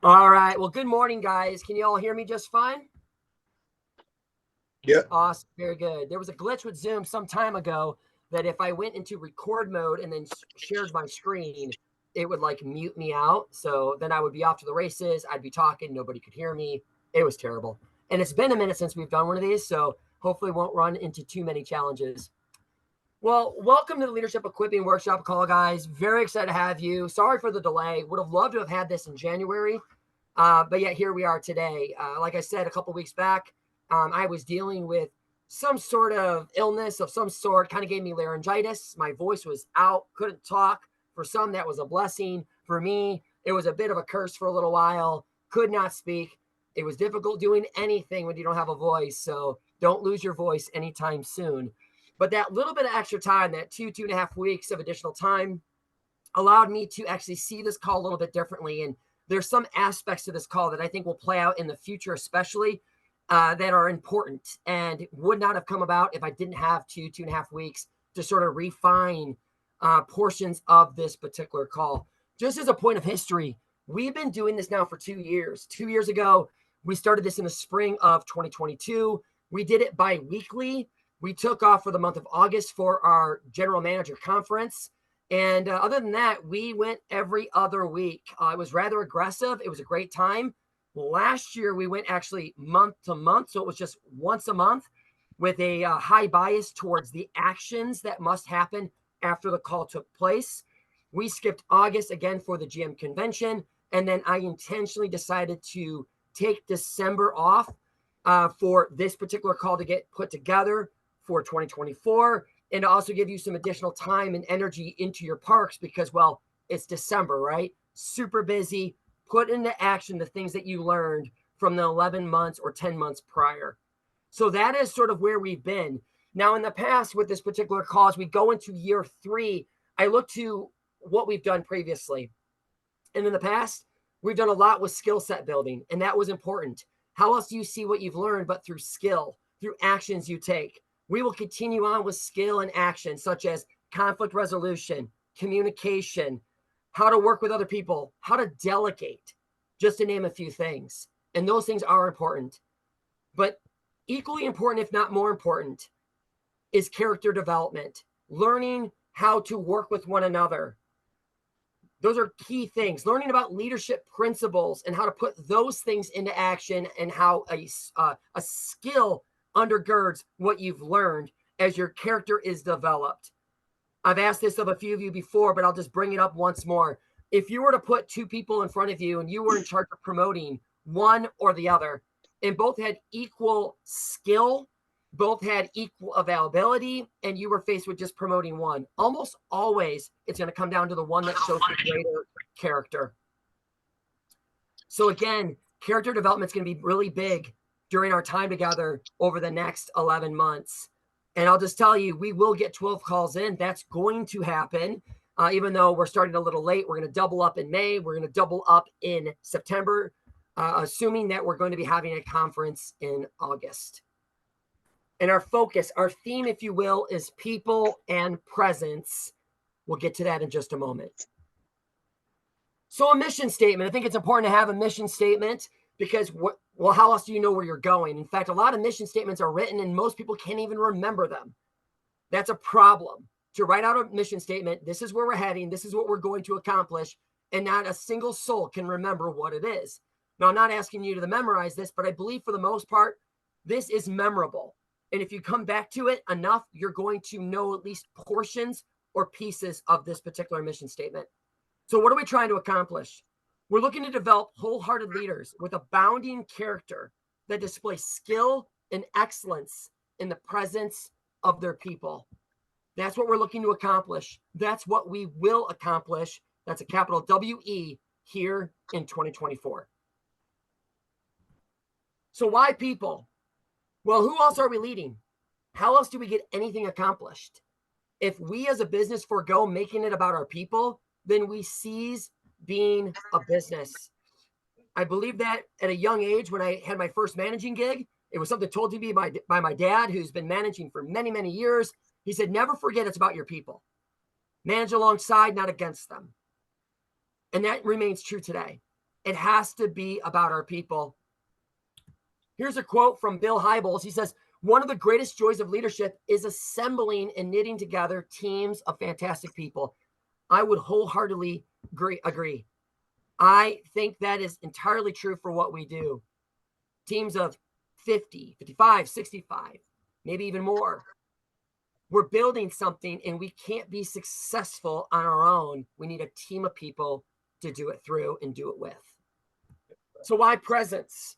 All right. Well, good morning, guys. Can you all hear me just fine? Yeah. Awesome. Very good. There was a glitch with Zoom some time ago that if I went into record mode and then shared my screen, it would like mute me out. So then I would be off to the races. I'd be talking. Nobody could hear me. It was terrible. And it's been a minute since we've done one of these. So hopefully won't run into too many challenges. Well, welcome to the Leadership Equipping Workshop call, guys. Very excited to have you. Sorry for the delay. Would have loved to have had this in January. But yet here we are today. Like I said, a couple weeks back, I was dealing with some sort of illness of some sort, kind of gave me laryngitis. My voice was out, couldn't talk. For some, that was a blessing. For me, it was a bit of a curse for a little while, could not speak. It was difficult doing anything when you don't have a voice. So don't lose your voice anytime soon. But that little bit of extra time, that 2.5 weeks of additional time, allowed me to actually see this call a little bit differently. And there's some aspects to this call that I think will play out in the future, especially that are important and would not have come about if I didn't have 2.5 weeks to sort of refine portions of this particular call. Just as a point of history, we've been doing this now for 2 years. 2 years ago, we started this in the spring of 2022. We did it bi-weekly. We took off for the month of August for our general manager conference. And other than that, we went every other week. It was rather aggressive. It was a great time. Last year, we went actually month to month. So it was just once a month with a high bias towards the actions that must happen after the call took place. We skipped August again for the GM convention. And then I intentionally decided to take December off for this particular call to get put together for 2024, and to also give you some additional time and energy into your parks because, well, it's December, right? Super busy. Put into action the things that you learned from the 11 months or 10 months prior. So that is sort of where we've been. Now, in the past with this particular cause, we go into year 3. I look to what we've done previously. And in the past, we've done a lot with skill set building, and that was important. How else do you see what you've learned but through skill, through actions you take? We will continue on with skill and action, such as conflict resolution, communication, how to work with other people, how to delegate, just to name a few things. And those things are important. But equally important, if not more important, is character development, learning how to work with one another. Those are key things. Learning about leadership principles and how to put those things into action, and how a skill undergirds what you've learned as your character is developed. I've asked this of a few of you before, but I'll just bring it up once more. If you were to put 2 people in front of you and you were in charge of promoting one or the other, and both had equal skill, both had equal availability, and you were faced with just promoting one, almost always it's going to come down to the one that shows the greater character. So again, character development is going to be really big during our time together over the next 11 months. And I'll just tell you, we will get 12 calls in. That's going to happen. Even though we're starting a little late, we're going to double up in May. We're going to double up in September, assuming that we're going to be having a conference in August. And our focus, our theme, if you will, is people and presence. We'll get to that in just a moment. So a mission statement. I think it's important to have a mission statement because, well, how else do you know where you're going? In fact, a lot of mission statements are written and most people can't even remember them. That's a problem. To write out a mission statement, this is where we're heading, this is what we're going to accomplish, and not a single soul can remember what it is. Now, I'm not asking you to memorize this, but I believe for the most part, this is memorable. And if you come back to it enough, you're going to know at least portions or pieces of this particular mission statement. So what are we trying to accomplish? We're looking to develop wholehearted leaders with abounding character that display skill and excellence in the presence of their people. That's what we're looking to accomplish. That's what we will accomplish. That's a capital W-E here in 2024. So why people? Well, who else are we leading? How else do we get anything accomplished? If we as a business forego making it about our people, then we cease being a business. I believe that at a young age, when I had my first managing gig, it was something told to me by my dad, who's been managing for many, many years. He said, never forget it's about your people. Manage alongside, not against them. And that remains true today. It has to be about our people. Here's a quote from Bill Hybels. He says, one of the greatest joys of leadership is assembling and knitting together teams of fantastic people. I would wholeheartedly agree. I think that is entirely true for what we do. Teams of 50, 55, 65, maybe even more. We're building something and we can't be successful on our own. We need a team of people to do it through and do it with. So why presence?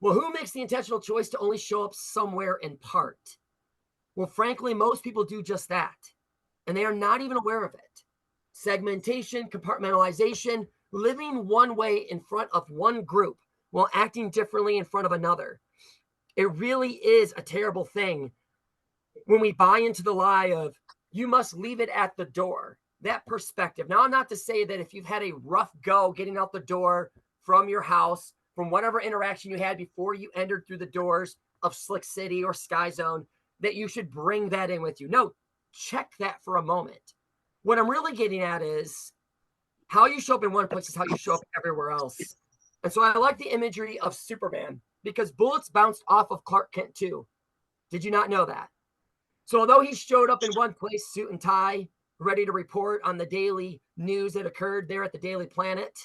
Well, who makes the intentional choice to only show up somewhere in part? Well, frankly, most people do just that, and they are not even aware of it. Segmentation, compartmentalization, living one way in front of one group while acting differently in front of another. It really is a terrible thing when we buy into the lie of you must leave it at the door, that perspective. Now, I'm not to say that if you've had a rough go getting out the door from your house, from whatever interaction you had before you entered through the doors of Slick City or Sky Zone, that you should bring that in with you. No, check that for a moment. What I'm really getting at is how you show up in one place is how you show up everywhere else. And so I like the imagery of Superman because bullets bounced off of Clark Kent too. Did you not know that? So although he showed up in one place, suit and tie, ready to report on the daily news that occurred there at the Daily Planet,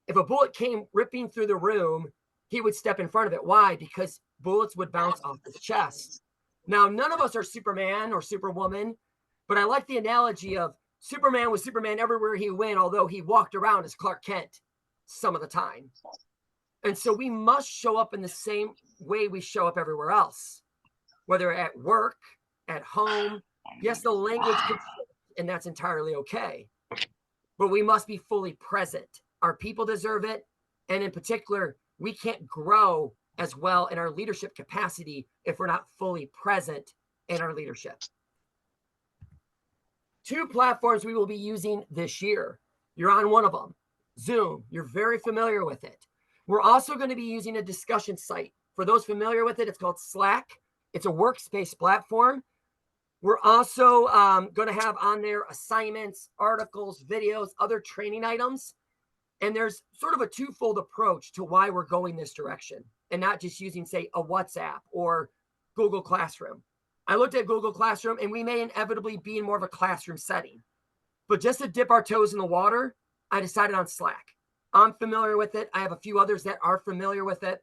if a bullet came ripping through the room, he would step in front of it. Why? Because bullets would bounce off his chest. Now, none of us are Superman or Superwoman, but I like the analogy of Superman was Superman everywhere he went, although he walked around as Clark Kent some of the time. And so we must show up in the same way we show up everywhere else, whether at work, at home. Yes, the language can shift, and that's entirely okay. But we must be fully present. Our people deserve it. And in particular, we can't grow as well in our leadership capacity if we're not fully present in our leadership. 2 platforms we will be using this year. You're on one of them, Zoom. You're very familiar with it. We're also going to be using a discussion site. For those familiar with it, it's called Slack. It's a workspace platform. We're also going to have on there assignments, articles, videos, other training items. And there's sort of a twofold approach to why we're going this direction and not just using, say, a WhatsApp or Google Classroom. I looked at Google Classroom and we may inevitably be in more of a classroom setting. But just to dip our toes in the water, I decided on Slack. I'm familiar with it. I have a few others that are familiar with it.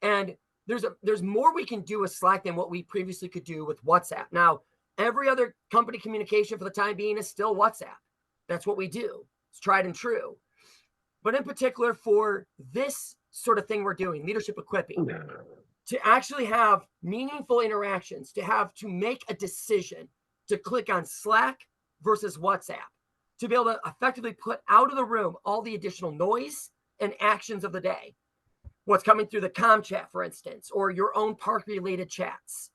And there's more we can do with Slack than what we previously could do with WhatsApp. Now, every other company communication for the time being is still WhatsApp. That's what we do. It's tried and true. But in particular for this sort of thing we're doing, leadership equipping, to actually have meaningful interactions, to make a decision to click on Slack versus WhatsApp, to be able to effectively put out of the room all the additional noise and actions of the day. What's coming through the comm chat, for instance, or your own park-related chats.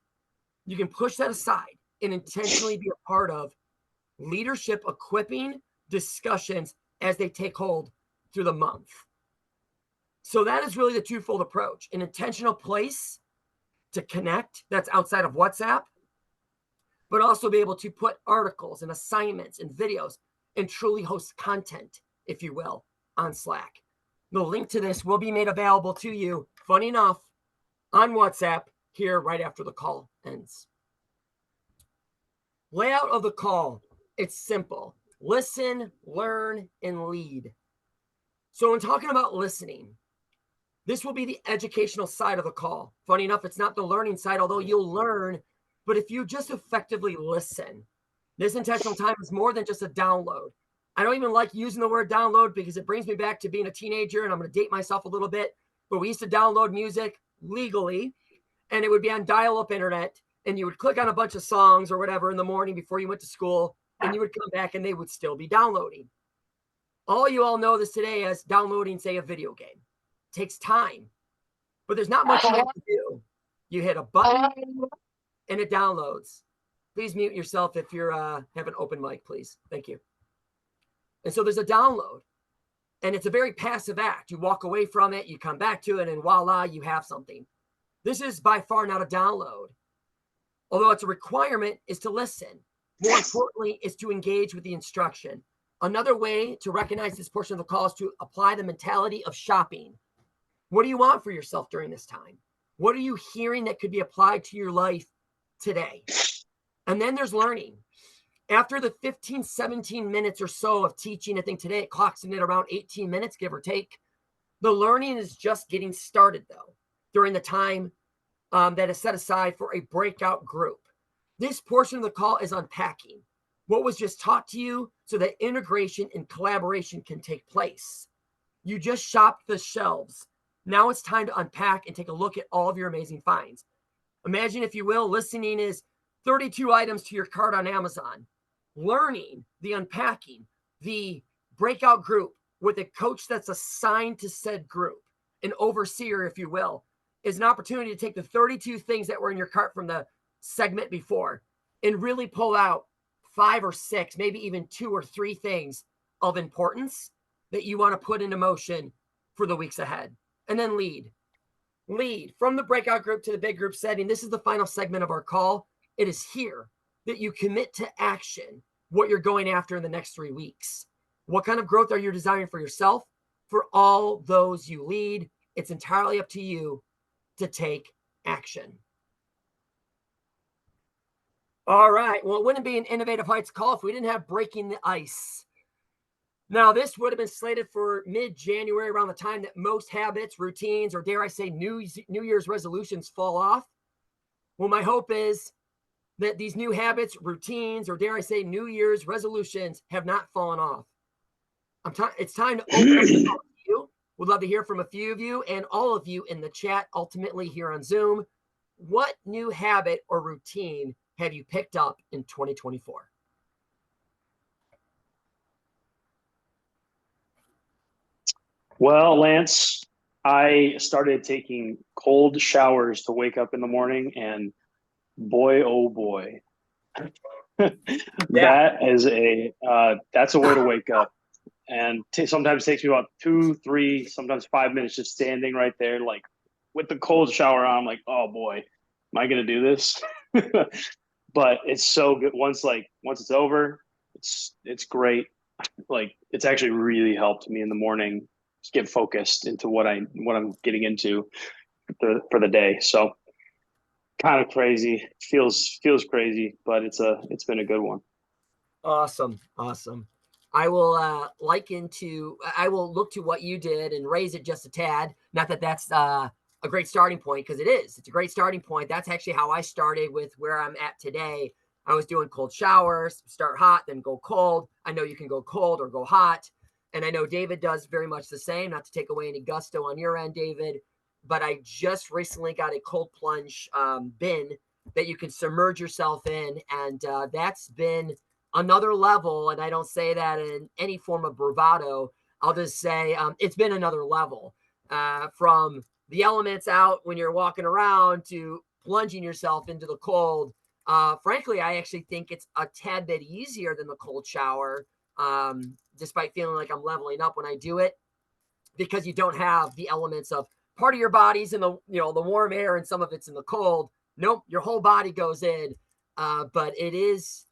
You can push that aside and intentionally be a part of leadership equipping discussions as they take hold through the month. So that is really the twofold approach, an intentional place to connect that's outside of WhatsApp, but also be able to put articles and assignments and videos and truly host content, if you will, on Slack. The link to this will be made available to you, funny enough, on WhatsApp here right after the call ends. Layout of the call, it's simple. Listen, learn, and lead. So when talking about listening, this will be the educational side of the call. Funny enough, it's not the learning side, although you'll learn. But if you just effectively listen, this intentional time is more than just a download. I don't even like using the word download because it brings me back to being a teenager, and I'm going to date myself a little bit. But we used to download music legally, and it would be on dial-up internet, and you would click on a bunch of songs or whatever in the morning before you went to school, and you would come back and they would still be downloading. All you all know this today as downloading, say, a video game. It takes time, but there's not much you have to do. You hit a button and it downloads. Please mute yourself if you're have an open mic, please. Thank you. And so there's a download, and it's a very passive act. You walk away from it, you come back to it, and voila, you have something. This is by far not a download. Although it's a requirement is to listen. More importantly, is to engage with the instruction. Another way to recognize this portion of the call is to apply the mentality of shopping. What do you want for yourself during this time? What are you hearing that could be applied to your life today? And then there's learning. After the 15, 17 minutes or so of teaching, I think today it clocks in at around 18 minutes, give or take. The learning is just getting started, though, during the time that is set aside for a breakout group. This portion of the call is unpacking what was just taught to you so that integration and collaboration can take place. You just shopped the shelves. Now it's time to unpack and take a look at all of your amazing finds. Imagine, if you will, listening is 32 items to your cart on Amazon. Learning, the unpacking, the breakout group with a coach that's assigned to said group, an overseer, if you will, is an opportunity to take the 32 things that were in your cart from the segment before and really pull out 5 or 6, maybe even 2 or 3 things of importance that you want to put into motion for the weeks ahead. And then lead from the breakout group to the big group setting. This is the final segment of our call. It is here that you commit to action what you're going after in the next 3 weeks. What kind of growth are you desiring for yourself, for all those you lead? It's entirely up to you to take action. All right. Well, it wouldn't be an Innovative Heights call if we didn't have Breaking the Ice. Now, this would have been slated for mid-January, around the time that most habits, routines, or dare I say New Year's resolutions fall off. Well, my hope is that these new habits, routines, or dare I say New Year's resolutions have not fallen off. It's time to open up the call to you. We'd love to hear from a few of you and all of you in the chat, ultimately here on Zoom. What new habit or routine have you picked up in 2024? Well, Lance, I started taking cold showers to wake up in the morning, and boy, oh boy, that's a way to wake up. And sometimes it takes me about 2, 3, sometimes 5 minutes just standing right there, like with the cold shower on. I'm like, oh boy, am I gonna do this? But it's so good. Once it's over, it's great. Like, it's actually really helped me in the morning just get focused into what I'm getting into for the day. So kind of crazy, feels crazy, but it's been a good one. Awesome. I will look to what you did and raise it just a tad. Not that that's a great starting point, because it's a great starting point. That's actually how I started with where I'm at today. I was doing cold showers, start hot, then go cold. I know you can go cold or go hot. And I know David does very much the same, not to take away any gusto on your end, David, but I just recently got a cold plunge bin that you can submerge yourself in. And that's been another level. And I don't say that in any form of bravado. I'll just say it's been another level, from the elements out when you're walking around to plunging yourself into the cold. Frankly, I actually think it's a tad bit easier than the cold shower, despite feeling like I'm leveling up when I do it, because you don't have the elements of part of your body's in the warm air and some of it's in the cold. Nope, your whole body goes in. But it's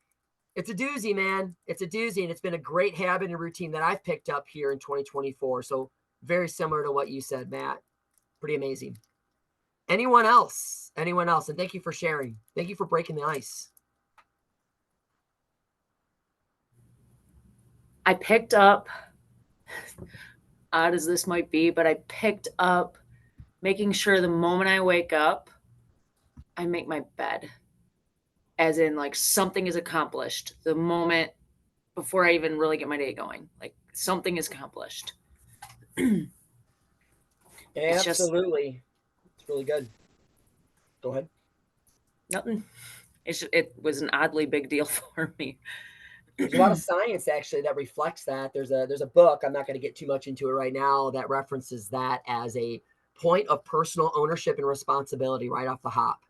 a doozy, man. It's a doozy, and it's been a great habit and routine that I've picked up here in 2024. So very similar to what you said, Matt. Pretty amazing. Anyone else? And thank you for sharing. Thank you for breaking the ice. I picked up, odd as this might be, but I picked up making sure the moment I wake up, I make my bed. As in, like, something is accomplished the moment before I even really get my day going. Like, something is accomplished. Absolutely. It's really good. Go ahead. Nothing. It was an oddly big deal for me. There's a lot of science actually that reflects that. There's a book, I'm not going to get too much into it right now, that references that as a point of personal ownership and responsibility right off the hop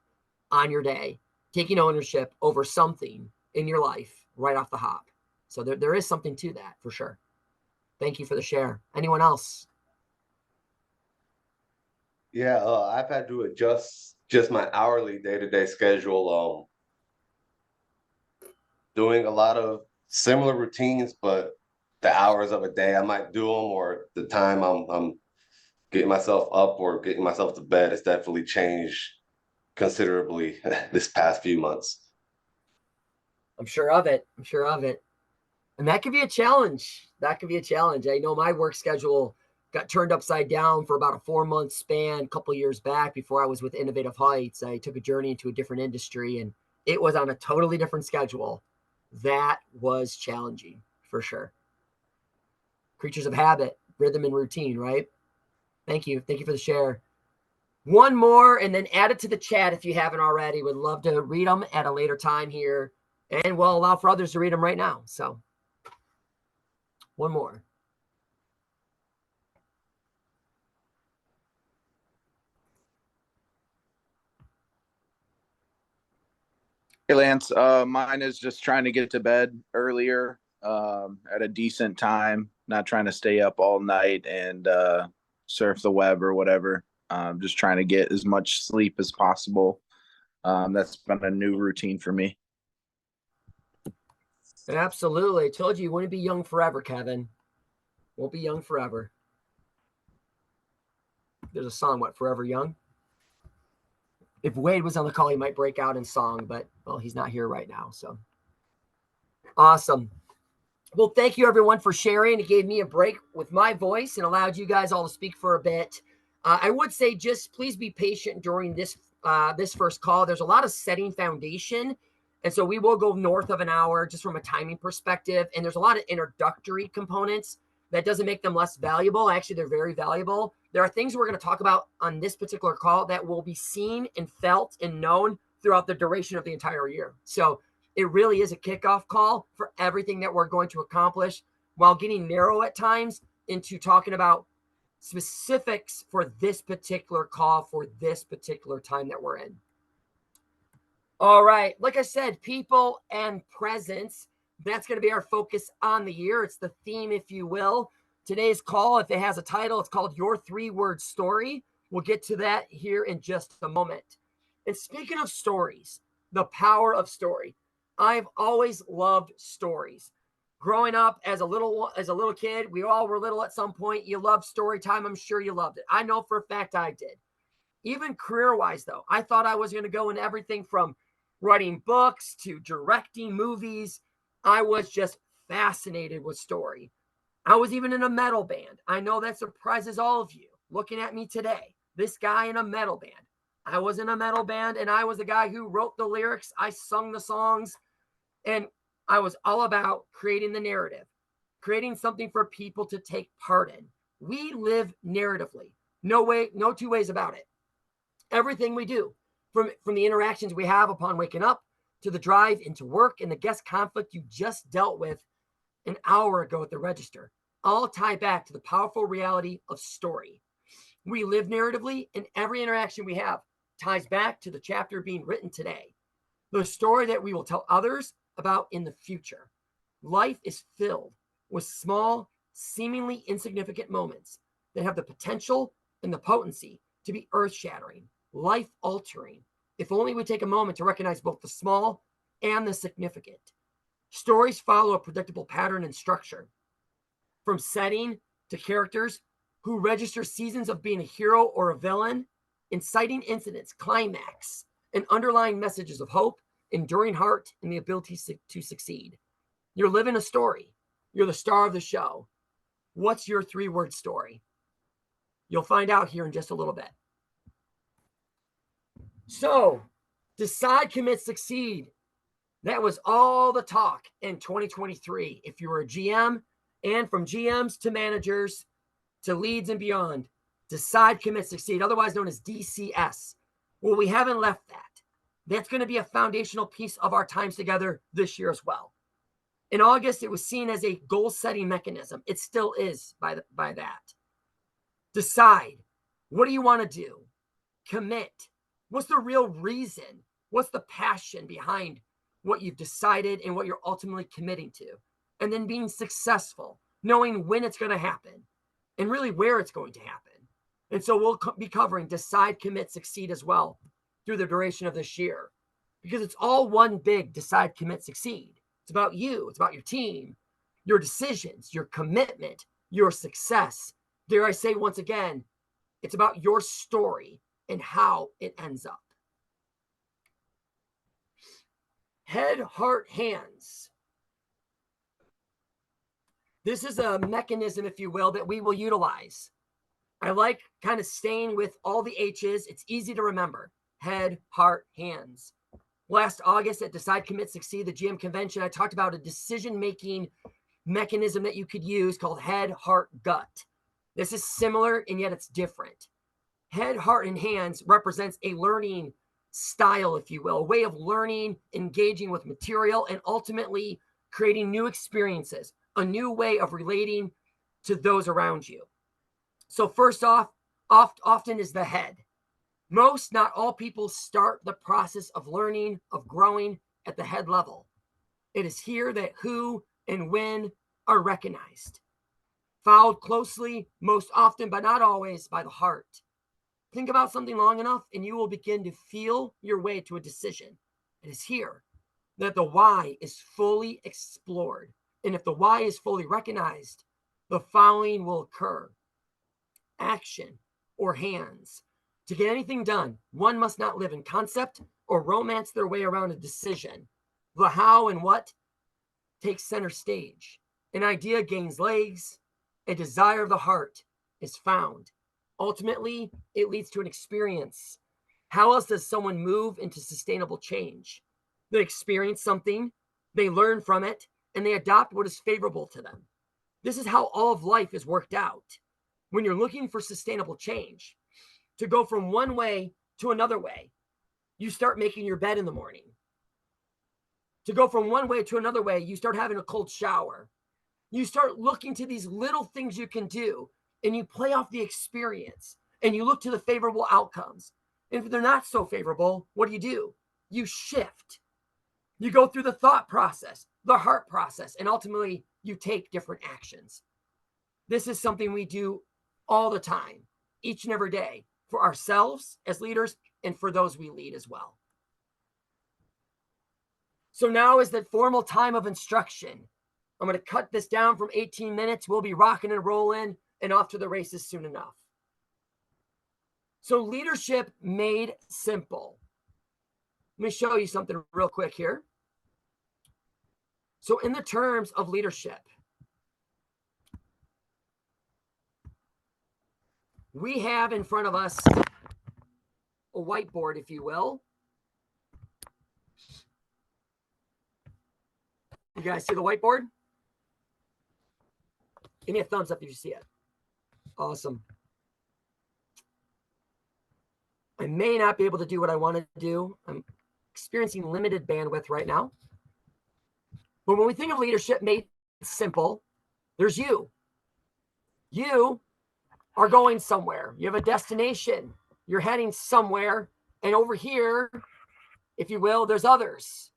on your day, taking ownership over something in your life right off the hop. So there is something to that for sure. Thank you for the share. Anyone else? Yeah, I've had to adjust just my hourly day-to-day schedule. doing a lot of similar routines, but the hours of a day I might do them, or the time I'm getting myself up or getting myself to bed, has definitely changed considerably this past few months. I'm sure of it. I'm sure of it. And that could be a challenge. That could be a challenge. I know my work schedule got turned upside down for about a 4-month span a couple years back before I was with Innovative Heights. I took a journey into a different industry, and it was on a totally different schedule. That was challenging for sure. Creatures of habit, rhythm and routine, right? Thank you. Thank you for the share. One more, and then add it to the chat if you haven't already. Would love to read them at a later time here, and we'll allow for others to read them right now. So one more. Hey Lance, mine is just trying to get to bed earlier, at a decent time, not trying to stay up all night and surf the web or whatever. Just trying to get as much sleep as possible. That's been a new routine for me. Absolutely. I told you you wouldn't be young forever, Kevin. Won't be young forever. There's a song, what, Forever Young? If Wade was on the call, he might break out in song, but, well, he's not here right now. So awesome. Well, thank you, everyone, for sharing. It gave me a break with my voice and allowed you guys all to speak for a bit. I would say just please be patient during this first call. There's a lot of setting foundation. And so we will go north of an hour just from a timing perspective. And there's a lot of introductory components. That doesn't make them less valuable. Actually, they're very valuable. There are things we're going to talk about on this particular call that will be seen and felt and known throughout the duration of the entire year. So it really is a kickoff call for everything that we're going to accomplish, while getting narrow at times into talking about specifics for this particular call for this particular time that we're in. All right. Like I said, people and presence. That's going to be our focus on the year. It's the theme, if you will. Today's call, if it has a title, it's called Your 3-Word Story. We'll get to that here in just a moment. And speaking of stories, the power of story. I've always loved stories. Growing up as a little kid, we all were little at some point. You loved story time. I'm sure you loved it. I know for a fact I did. Even career-wise, though, I thought I was going to go in everything from writing books to directing movies. I was just fascinated with story. I was even in a metal band. I know that surprises all of you looking at me today. This guy in a metal band. I was in a metal band, and I was the guy who wrote the lyrics. I sung the songs, and I was all about creating the narrative, creating something for people to take part in. We live narratively. No two ways about it. Everything we do, from the interactions we have upon waking up, to the drive into work, and the guest conflict you just dealt with an hour ago at the register, all tie back to the powerful reality of story. We live narratively, and every interaction we have ties back to the chapter being written today, the story that we will tell others about in the future. Life is filled with small, seemingly insignificant moments that have the potential and the potency to be earth-shattering, life-altering, if only we take a moment to recognize both the small and the significant. Stories follow a predictable pattern and structure, from setting to characters who register seasons of being a hero or a villain, inciting incidents, climax, and underlying messages of hope, enduring heart, and the ability to succeed. You're living a story. You're the star of the show. What's your 3-word story? You'll find out here in just a little bit. So, decide, commit, succeed. That was all the talk in 2023. If you were a GM, and from GMs to managers to leads and beyond, decide, commit, succeed, otherwise known as DCS. Well, we haven't left that. That's going to be a foundational piece of our times together this year as well. In August, it was seen as a goal-setting mechanism. It still is by that. Decide. What do you want to do? Commit. What's the real reason? What's the passion behind what you've decided and what you're ultimately committing to? And then being successful, knowing when it's going to happen and really where it's going to happen. And so we'll be covering decide, commit, succeed as well through the duration of this year, because it's all one big decide, commit, succeed. It's about you. It's about your team, your decisions, your commitment, your success. Dare I say once again, it's about your story and how it ends up. Head, heart, hands. This is a mechanism, if you will, that we will utilize. I like kind of staying with all the H's. It's easy to remember. Head, heart, hands. Last August at Decide, Commit, Succeed, the GM convention, I talked about a decision-making mechanism that you could use called head, heart, gut. This is similar, and yet it's different. Head, heart, and hands represents a learning style, if you will, a way of learning, engaging with material, and ultimately creating new experiences, a new way of relating to those around you. So first off, often is the head. Most, not all people start the process of learning, of growing at the head level. It is here that who and when are recognized. Followed closely, most often, but not always, by the heart. Think about something long enough and you will begin to feel your way to a decision. It is here that the why is fully explored. And if the why is fully recognized, the following will occur. Action or hands. To get anything done, one must not live in concept or romance their way around a decision. The how and what takes center stage. An idea gains legs. A desire of the heart is found. Ultimately, it leads to an experience. How else does someone move into sustainable change? They experience something, they learn from it, and they adopt what is favorable to them. This is how all of life is worked out. When you're looking for sustainable change, to go from one way to another way, you start making your bed in the morning. To go from one way to another way, you start having a cold shower. You start looking to these little things you can do, and you play off the experience, and you look to the favorable outcomes. And if they're not so favorable, what do? You shift. You go through the thought process, the heart process, and ultimately you take different actions. This is something we do all the time, each and every day, for ourselves as leaders and for those we lead as well. So now is the formal time of instruction. I'm going to cut this down from 18 minutes. We'll be rocking and rolling and off to the races soon enough. So leadership made simple. Let me show you something real quick here. So in the terms of leadership, we have in front of us a whiteboard, if you will. You guys see the whiteboard? Give me a thumbs up if you see it. Awesome. I may not be able to do what I want to do. I'm experiencing limited bandwidth right now. But when we think of leadership made simple, there's you. You are going somewhere. You have a destination. You're heading somewhere. And over here, if you will, there's others.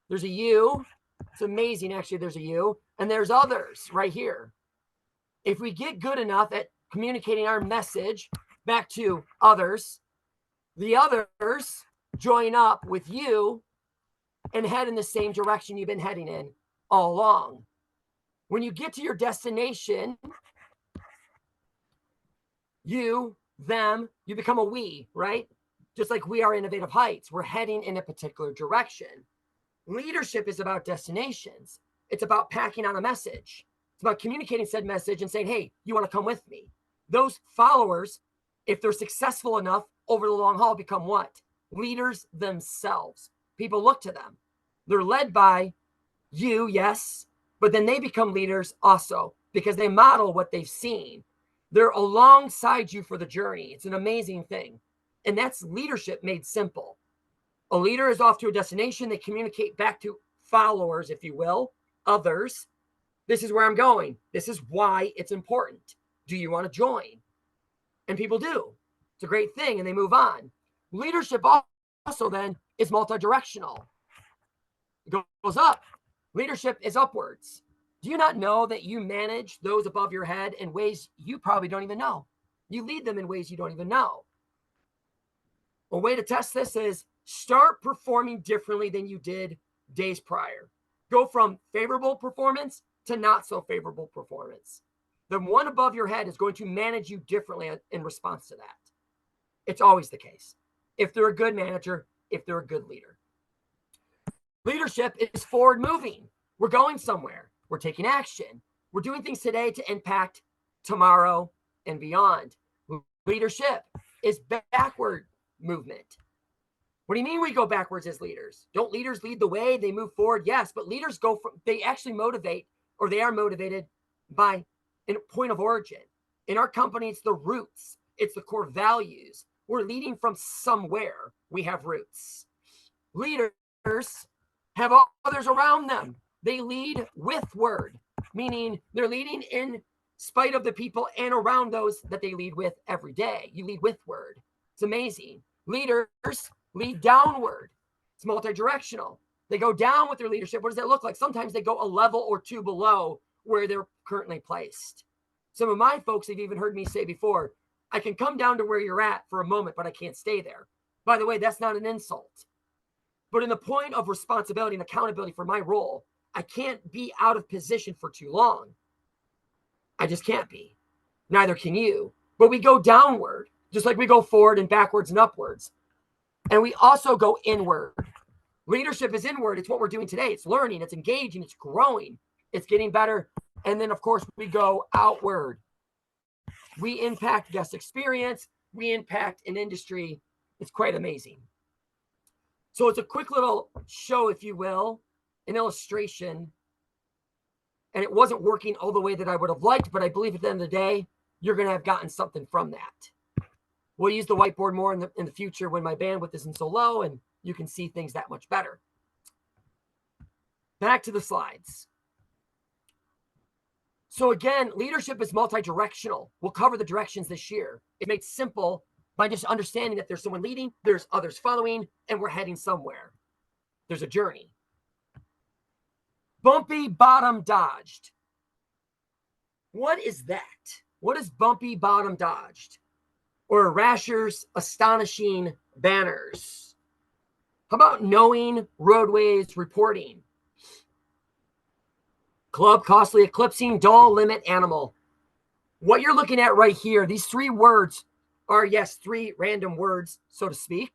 There's a you. It's amazing, actually, there's a you. And there's others right here. If we get good enough at communicating our message back to others, the others join up with you and head in the same direction you've been heading in all along. When you get to your destination, you, them, you become a we, right? Just like we are Innovative Heights. We're heading in a particular direction. Leadership is about destinations. It's about packing on a message. It's about communicating said message and saying, hey, you want to come with me? Those followers, if they're successful enough over the long haul, become what? Leaders themselves. People look to them. They're led by you, yes, but then they become leaders also because they model what they've seen. They're alongside you for the journey. It's an amazing thing. And that's leadership made simple. A leader is off to a destination. They communicate back to followers, if you will, others. This is where I'm going. This is why it's important. Do you want to join? And people do. It's a great thing, and they move on. Leadership also then is multi-directional. It goes up. Leadership is upwards. Do you not know that you manage those above your head in ways you probably don't even know? You lead them in ways you don't even know. A way to test this is start performing differently than you did days prior. go from favorable performance to not so favorable performance. The one above your head is going to manage you differently in response to that. It's always the case. If they're a good manager, if they're a good leader. Leadership is forward moving. We're going somewhere. We're taking action. We're doing things today to impact tomorrow and beyond. Leadership is backward movement. What do you mean we go backwards as leaders? Don't leaders lead the way? They move forward? Yes, but leaders they actually motivate, or they are motivated by a point of origin. In our company, it's the roots. It's the core values. We're leading from somewhere. We have roots. Leaders have others around them. They lead with word, meaning they're leading in spite of the people and around those that they lead with every day. You lead with word. It's amazing. Leaders lead downward. It's multi-directional. They go down with their leadership. What does that look like? Sometimes they go a level or two below where they're currently placed. Some of my folks have even heard me say before, I can come down to where you're at for a moment, but I can't stay there. By the way, that's not an insult. But in the point of responsibility and accountability for my role, I can't be out of position for too long. I just can't be. Neither can you. But we go downward, just like we go forward and backwards and upwards. And we also go inward. Leadership is inward. It's what we're doing today. It's learning, it's engaging, it's growing, it's getting better. And then, of course, we go outward. We impact guest experience. We impact an industry. It's quite amazing. So it's a quick little show, if you will, an illustration. And it wasn't working all the way that I would have liked, but I believe at the end of the day, you're going to have gotten something from that. We'll use the whiteboard more in the future when my bandwidth isn't so low and you can see things that much better. Back to the slides. So again, leadership is multi-directional. We'll cover the directions this year. It makes simple by just understanding that there's someone leading, there's others following, and we're heading somewhere. There's a journey. Bumpy bottom dodged. What is that? What is bumpy bottom dodged? Or Rasher's astonishing banners? How about knowing roadways reporting? Club costly eclipsing dull limit animal. What you're looking at right here, these three words are, yes, three random words, so to speak,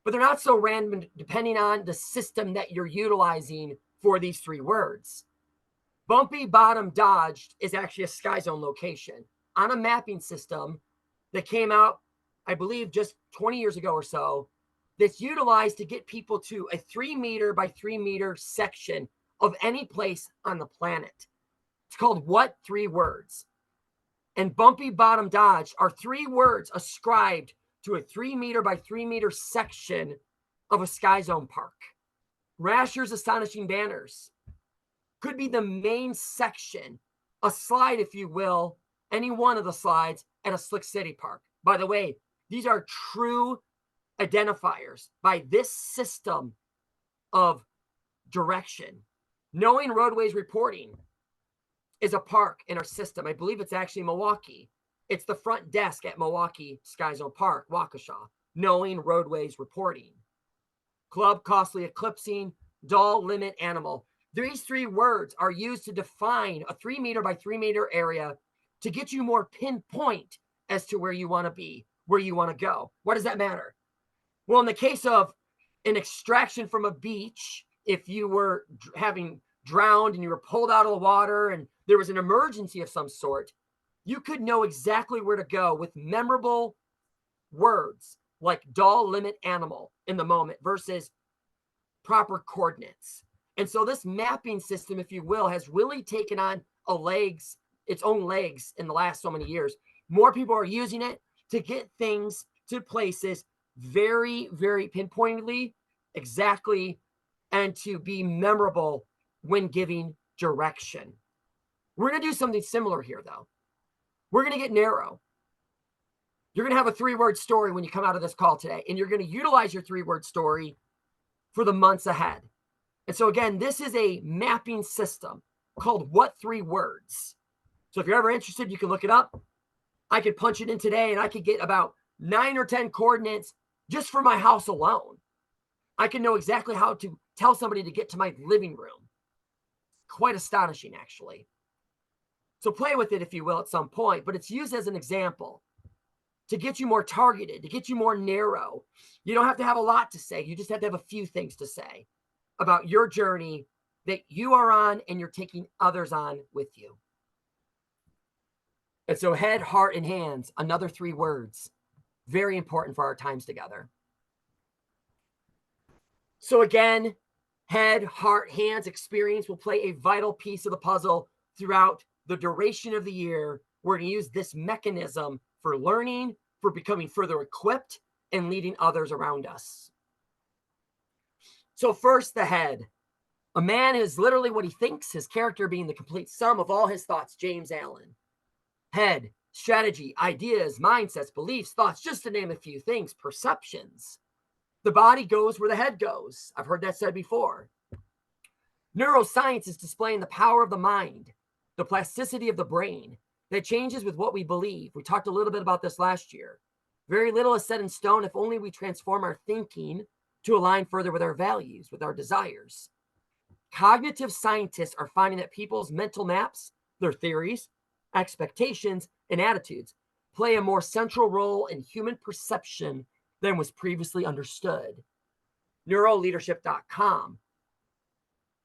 but they're not so random depending on the system that you're utilizing for these three words. Bumpy bottom dodged is actually a sky zone location on a mapping system that came out, I believe, just 20 years ago or so, that's utilized to get people to a 3 meter by 3 meter section of any place on the planet. It's called What Three Words? And bumpy bottom dodge are three words ascribed to a 3 meter by 3 meter section of a sky zone park. Rasher's astonishing banners could be the main section, a slide, if you will, any one of the slides at a Slick City Park. By the way, these are true identifiers by this system of direction. Knowing roadways reporting is a park in our system. I believe it's actually Milwaukee. It's the front desk at Milwaukee Sky Zone Park, Waukesha. Knowing roadways reporting. Club costly eclipsing, dull limit animal. These three words are used to define a 3 meter by 3 meter area to get you more pinpoint as to where you want to be, where you want to go. What does that matter? Well, in the case of an extraction from a beach, if you were having drowned and you were pulled out of the water and there was an emergency of some sort, you could know exactly where to go with memorable words like dull limit animal in the moment versus proper coordinates. And so this mapping system, if you will, has really taken on its own legs in the last so many years. More people are using it to get things to places very, very pinpointedly, exactly, and to be memorable when giving direction. We're going to do something similar here, though. We're going to get narrow. You're going to have a 3-word story when you come out of this call today, and you're going to utilize your 3-word story for the months ahead. And so, again, this is a mapping system called What 3 Words? So if you're ever interested, you can look it up. I could punch it in today, and I could get about 9 or 10 coordinates just for my house alone. I can know exactly how to tell somebody to get to my living room. quite astonishing, actually. So play with it, if you will, at some point, but it's used as an example to get you more targeted, to get you more narrow. You don't have to have a lot to say. You just have to have a few things to say about your journey that you are on and you're taking others on with you. And so head, heart, and hands, another 3 words, very important for our times together. So again, head, heart, hands experience will play a vital piece of the puzzle throughout the duration of the year. We're going to use this mechanism for learning, for becoming further equipped, and leading others around us. So first, the head. A man is literally what he thinks, his character being the complete sum of all his thoughts. James Allen. Head, strategy, ideas, mindsets, beliefs, thoughts, just to name a few things, perceptions. The body goes where the head goes. I've heard that said before. Neuroscience is displaying the power of the mind, the plasticity of the brain that changes with what we believe. We talked a little bit about this last year. Very little is set in stone if only we transform our thinking to align further with our values, with our desires. Cognitive scientists are finding that people's mental maps, their theories, expectations, and attitudes play a more central role in human perception than was previously understood. Neuroleadership.com.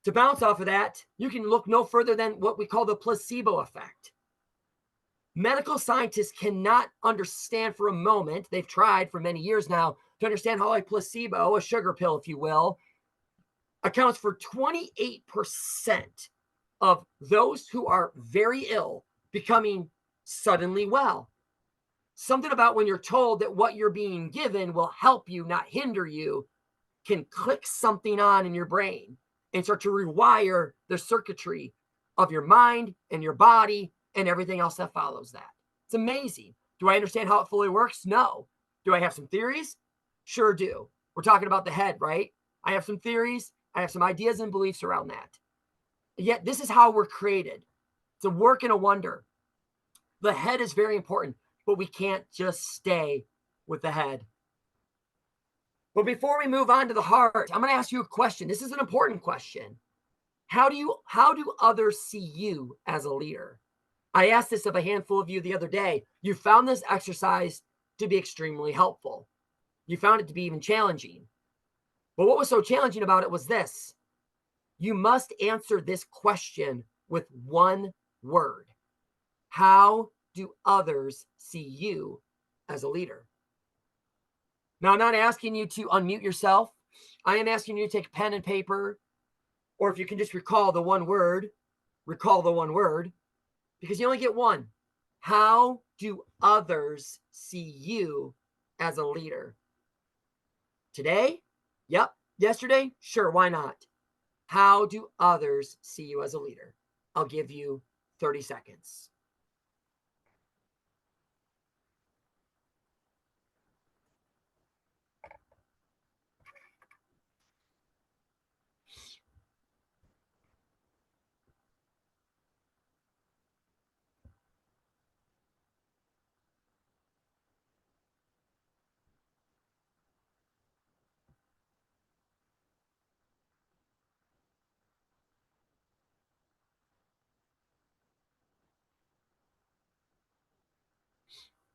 To bounce off of that, you can look no further than what we call the placebo effect. Medical scientists cannot understand for a moment, they've tried for many years now, to understand how a placebo, a sugar pill, if you will, accounts for 28% of those who are very ill becoming suddenly well. Something about when you're told that what you're being given will help you, not hinder you, can click something on in your brain and start to rewire the circuitry of your mind and your body and everything else that follows that. It's amazing. Do I understand how it fully works? No. Do I have some theories? Sure do. We're talking about the head, right? I have some theories. I have some ideas and beliefs around that. Yet this is how we're created. It's a work and a wonder. The head is very important, but we can't just stay with the head. But before we move on to the heart, I'm going to ask you a question. This is an important question. How do others see you as a leader? I asked this of a handful of you the other day. You found this exercise to be extremely helpful. You found it to be even challenging. But what was so challenging about it was this. You must answer this question with one word. How do others see you as a leader? Now, I'm not asking you to unmute yourself. I am asking you to take pen and paper, or if you can just recall the one word, because you only get one. How do others see you as a leader? Today? Yep. Yesterday? Sure, why not? How do others see you as a leader? I'll give you 30 seconds.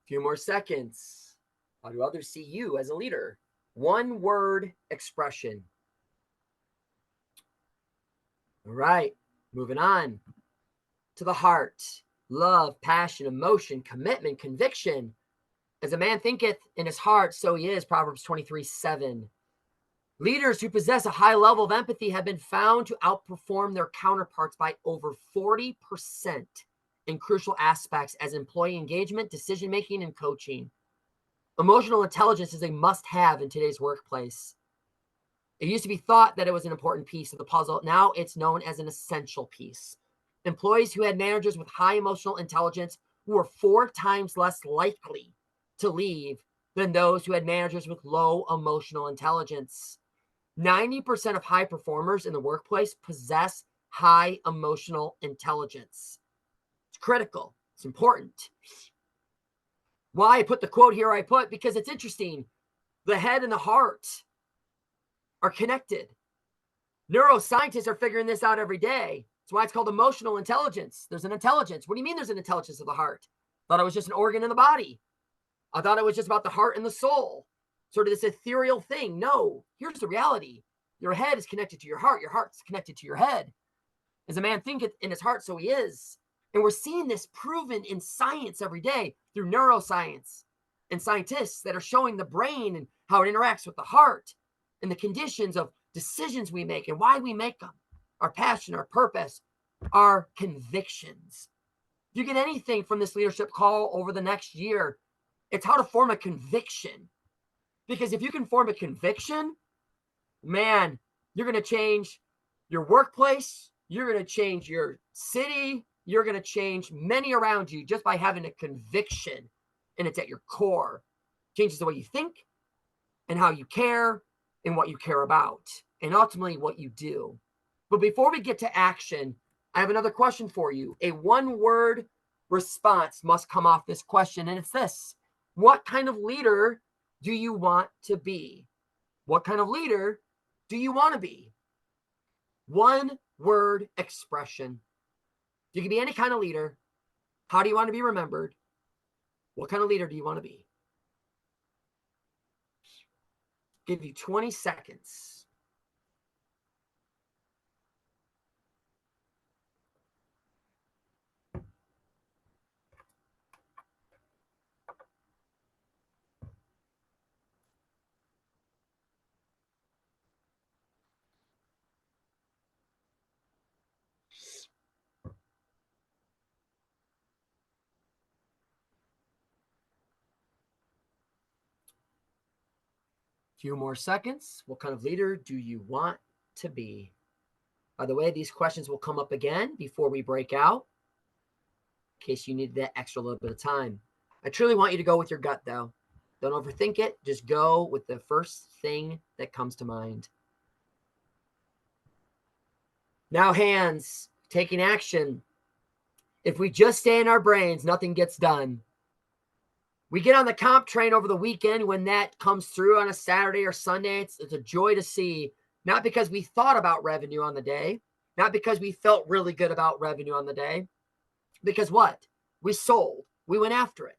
Few more seconds. How do others see you as a leader? One word expression. All right, moving on to the heart. Love, passion, emotion, commitment, conviction. As a man thinketh in his heart, so he is. Proverbs 23:7. Leaders who possess a high level of empathy have been found to outperform their counterparts by over 40% in crucial aspects as employee engagement, decision-making, and coaching. Emotional intelligence is a must-have in today's workplace. It used to be thought that it was an important piece of the puzzle. Now it's known as an essential piece. Employees who had managers with high emotional intelligence were 4 times less likely to leave than those who had managers with low emotional intelligence. 90% of high performers in the workplace possess high emotional intelligence. It's critical. It's important. Why I put the quote here because it's interesting. The head and the heart are connected. Neuroscientists are figuring this out every day. That's why it's called emotional intelligence. There's an intelligence. What do you mean there's an intelligence of the heart? I thought it was just an organ in the body. I thought it was just about the heart and the soul, sort of this ethereal thing. No, here's the reality. Your head is connected to your heart. Your heart's connected to your head. As a man thinketh in his heart, so he is. And we're seeing this proven in science every day through neuroscience and scientists that are showing the brain and how it interacts with the heart and the conditions of decisions we make and why we make them, our passion, our purpose, our convictions. If you get anything from this leadership call over the next year, it's how to form a conviction. Because if you can form a conviction, man, you're going to change your workplace, you're going to change your city, you're going to change many around you just by having a conviction, and it's at your core. It changes the way you think and how you care and what you care about, and ultimately what you do. But before we get to action, I have another question for you. A one-word response must come off this question, and it's this: what kind of leader do you want to be? What kind of leader do you want to be? One word expression. You can be any kind of leader. How do you want to be remembered? What kind of leader do you want to be? Give you 20 seconds. Few more seconds. What kind of leader do you want to be? By the way, these questions will come up again before we break out, in case you need that extra little bit of time. I truly want you to go with your gut, though. Don't overthink it. Just go with the first thing that comes to mind. Now, hands, taking action. If we just stay in our brains, nothing gets done. We get on the comp train over the weekend when that comes through on a Saturday or Sunday. It's a joy to see, not because we thought about revenue on the day, not because we felt really good about revenue on the day, because what? We sold. We went after it.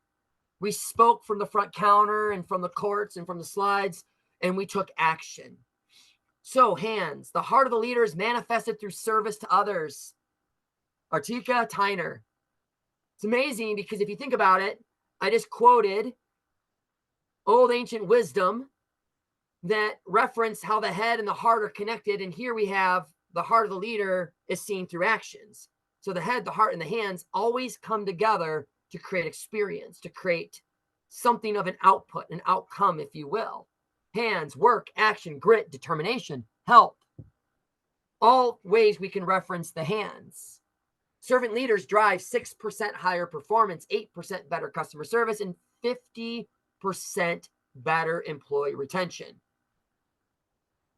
We spoke from the front counter and from the courts and from the slides, and we took action. So, hands, the heart of the leader is manifested through service to others. Artika Tyner. It's amazing because if you think about it, I just quoted old ancient wisdom that reference how the head and the heart are connected. And here we have the heart of the leader is seen through actions. So the head, the heart, and the hands always come together to create experience, to create something of an output, an outcome, if you will. Hands, work, action, grit, determination, help. All ways we can reference the hands. Servant leaders drive 6% higher performance, 8% better customer service, and 50% better employee retention.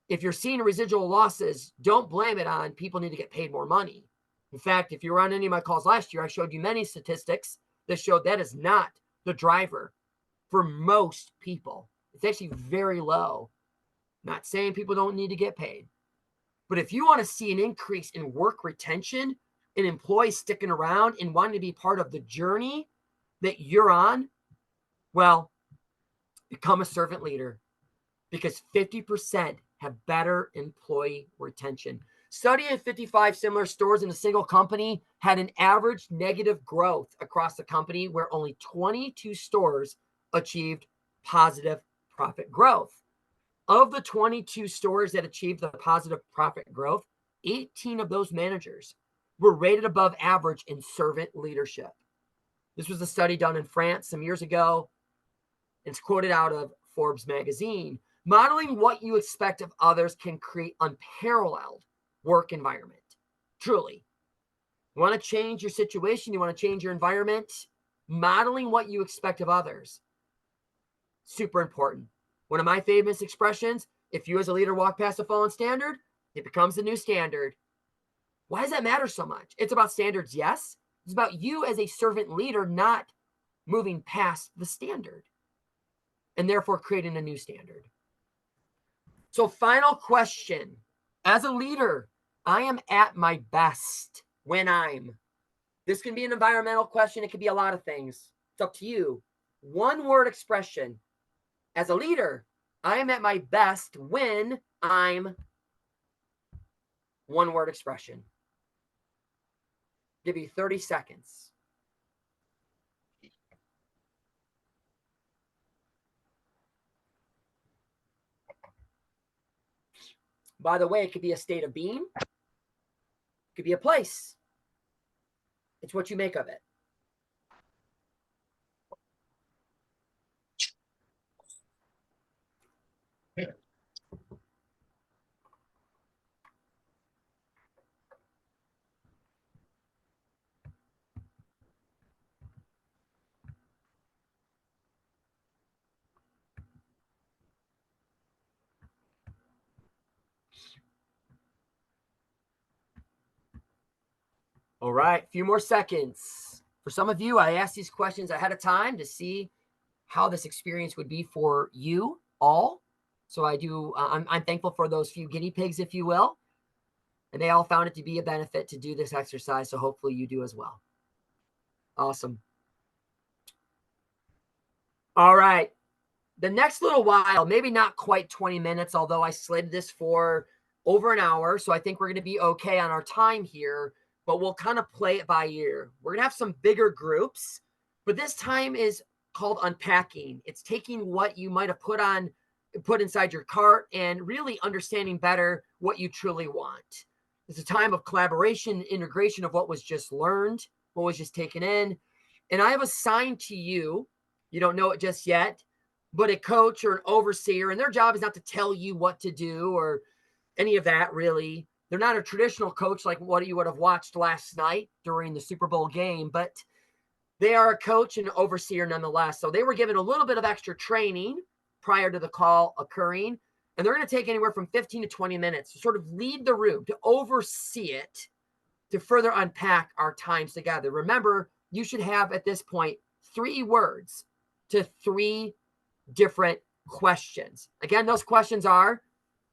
If you're seeing residual losses, don't blame it on people need to get paid more money. In fact, if you were on any of my calls last year, I showed you many statistics that showed that is not the driver for most people. It's actually very low. Not saying people don't need to get paid. But if you want to see an increase in work retention, and employees sticking around and wanting to be part of the journey that you're on, well, become a servant leader, because 50% have better employee retention. Study of 55 similar stores in a single company had an average negative growth across the company, where only 22 stores achieved positive profit growth. Of the 22 stores that achieved the positive profit growth, 18 of those managers were rated above average in servant leadership. This was a study done in France some years ago. It's quoted out of Forbes magazine. Modeling what you expect of others can create unparalleled work environment. Truly. You want to change your situation, you want to change your environment, modeling what you expect of others. Super important. One of my famous expressions, if you as a leader walk past a fallen standard, it becomes the new standard. Why does that matter so much? It's about standards, yes. It's about you as a servant leader not moving past the standard and therefore creating a new standard. So, final question. As a leader, I am at my best when I'm. This can be an environmental question. It could be a lot of things. It's up to you. One word expression. As a leader, I am at my best when I'm. One word expression. Give you 30 seconds. By the way, it could be a state of being. It could be a place. It's what you make of it. All right, a few more seconds. For some of you, I asked these questions ahead of time to see how this experience would be for you all. So I'm thankful for those few guinea pigs, if you will. And they all found it to be a benefit to do this exercise. So hopefully you do as well. Awesome. All right. The next little while, maybe not quite 20 minutes, although I slid this for over an hour. So I think we're going to be okay on our time here, but we'll kind of play it by ear. We're going to have some bigger groups, but this time is called unpacking. It's taking what you might have put inside your cart and really understanding better what you truly want. It's a time of collaboration, integration of what was just learned, what was just taken in. And I have assigned to you, you don't know it just yet, but a coach or an overseer, and their job is not to tell you what to do or any of that, really. They're not a traditional coach like what you would have watched last night during the Super Bowl game, but they are a coach and overseer nonetheless. So they were given a little bit of extra training prior to the call occurring, and they're going to take anywhere from 15 to 20 minutes to sort of lead the room, to oversee it, to further unpack our times together. Remember, you should have at this point 3 words to 3 different questions. Again, those questions are: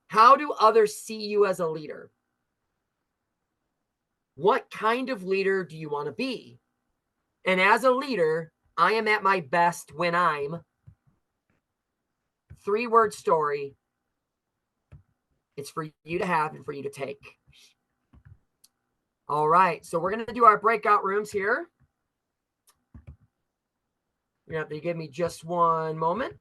how do others see you as a leader? What kind of leader do you want to be? And as a leader, I am at my best when I'm. 3-word story. It's for you to have and for you to take. All right, so we're going to do our breakout rooms here. You have to give me just one moment.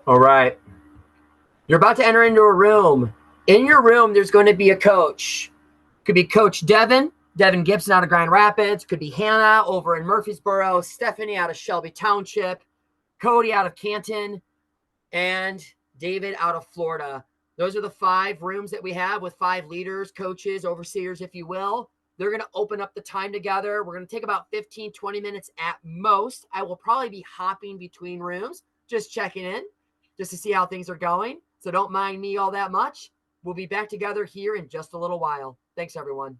All right. You're about to enter into a room. In your room, there's going to be a coach. Could be Coach Devin Gibson out of Grand Rapids. Could be Hannah over in Murfreesboro, Stephanie out of Shelby Township, Cody out of Canton, and David out of Florida. Those are the 5 rooms that we have with 5 leaders, coaches, overseers, if you will. They're going to open up the time together. We're going to take about 15, 20 minutes at most. I will probably be hopping between rooms, just checking in, just to see how things are going. So don't mind me all that much. We'll be back together here in just a little while. Thanks, everyone.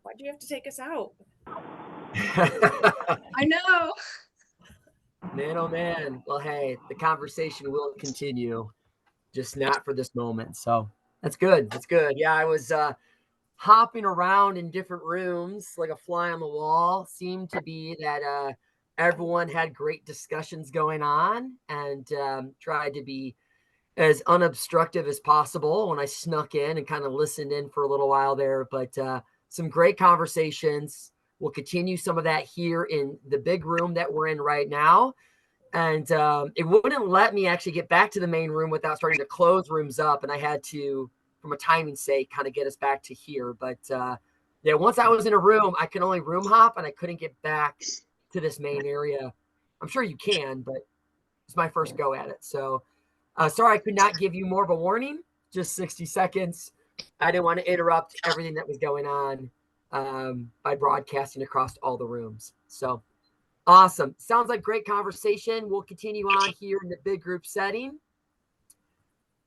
Why'd you have to take us out? I know. Man, oh man. Well, hey, the conversation will continue, just not for this moment. So that's good. That's good. Yeah, I was hopping around in different rooms like a fly on the wall. Seemed to be that everyone had great discussions going on, and tried to be as unobstructive as possible when I snuck in and kind of listened in for a little while there. But some great conversations. We'll continue some of that here in the big room that we're in right now. And it wouldn't let me actually get back to the main room without starting to close rooms up. And I had to, from a timing sake, kind of get us back to here. But yeah, once I was in a room, I could only room hop and I couldn't get back to this main area. I'm sure you can, but it's my first go at it. So sorry, I could not give you more of a warning, just 60 seconds. I didn't want to interrupt everything that was going on by broadcasting across all the rooms. So awesome. Sounds like great conversation. We'll continue on here in the big group setting.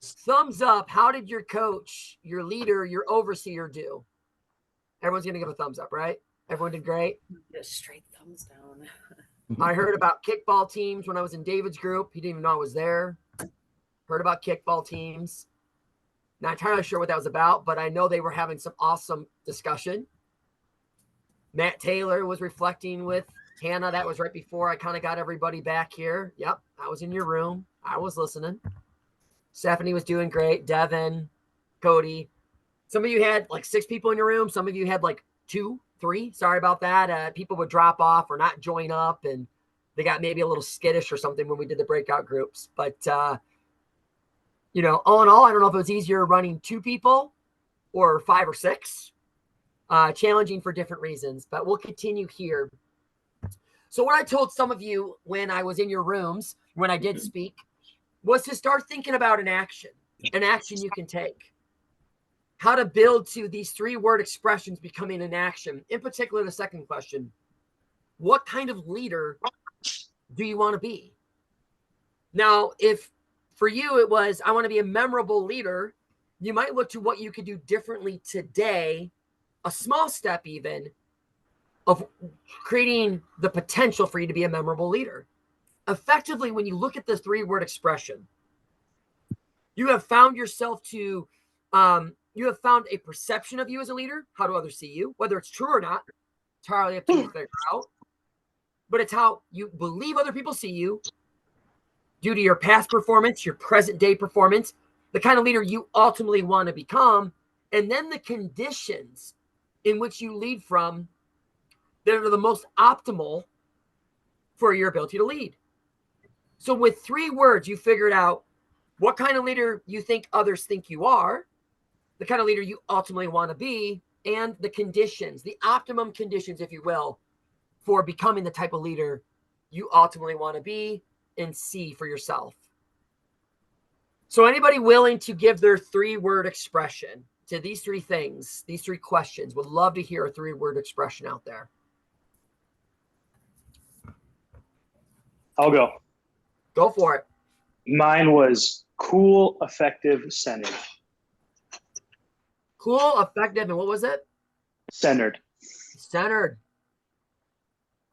Thumbs up. How did your coach, your leader, your overseer do? Everyone's going to give a thumbs up, right? Everyone did great. Just straight thumbs down. I heard about kickball teams when I was in David's group. He didn't even know I was there. Heard about kickball teams. Not entirely sure what that was about, but I know they were having some awesome discussion. Matt Taylor was reflecting with Hannah. That was right before I kind of got everybody back here. Yep, I was in your room. I was listening. Stephanie was doing great. Devin, Cody. Some of you had like 6 people in your room. Some of you had like 2, 3. Sorry about that. People would drop off or not join up, and they got maybe a little skittish or something when we did the breakout groups. But, you know, all in all, I don't know if it was easier running 2 people or 5 or 6. Challenging for different reasons, but we'll continue here. So what I told some of you when I was in your rooms, when I did speak, was to start thinking about an action you can take. How to build to these 3-word expressions becoming an action. In particular, the second question, what kind of leader do you want to be? Now, if for you it was, I want to be a memorable leader, you might look to what you could do differently today, a small step even, of creating the potential for you to be a memorable leader. Effectively, when you look at this 3-word expression, you have found yourself to, you have found a perception of you as a leader. How do others see you? Whether it's true or not, entirely up to you to figure out. But it's how you believe other people see you due to your past performance, your present day performance, the kind of leader you ultimately want to become, and then the conditions in which you lead from that are the most optimal for your ability to lead. So with 3 words, you figured out what kind of leader you think others think you are, the kind of leader you ultimately want to be, and the conditions, the optimum conditions, if you will, for becoming the type of leader you ultimately want to be and see for yourself. So anybody willing to give their 3-word expression to these 3 things, these 3 questions, would love to hear a 3-word expression out there. I'll go. Go for it. Mine was cool, effective, centered. Cool, effective, and what was it? Centered. Centered.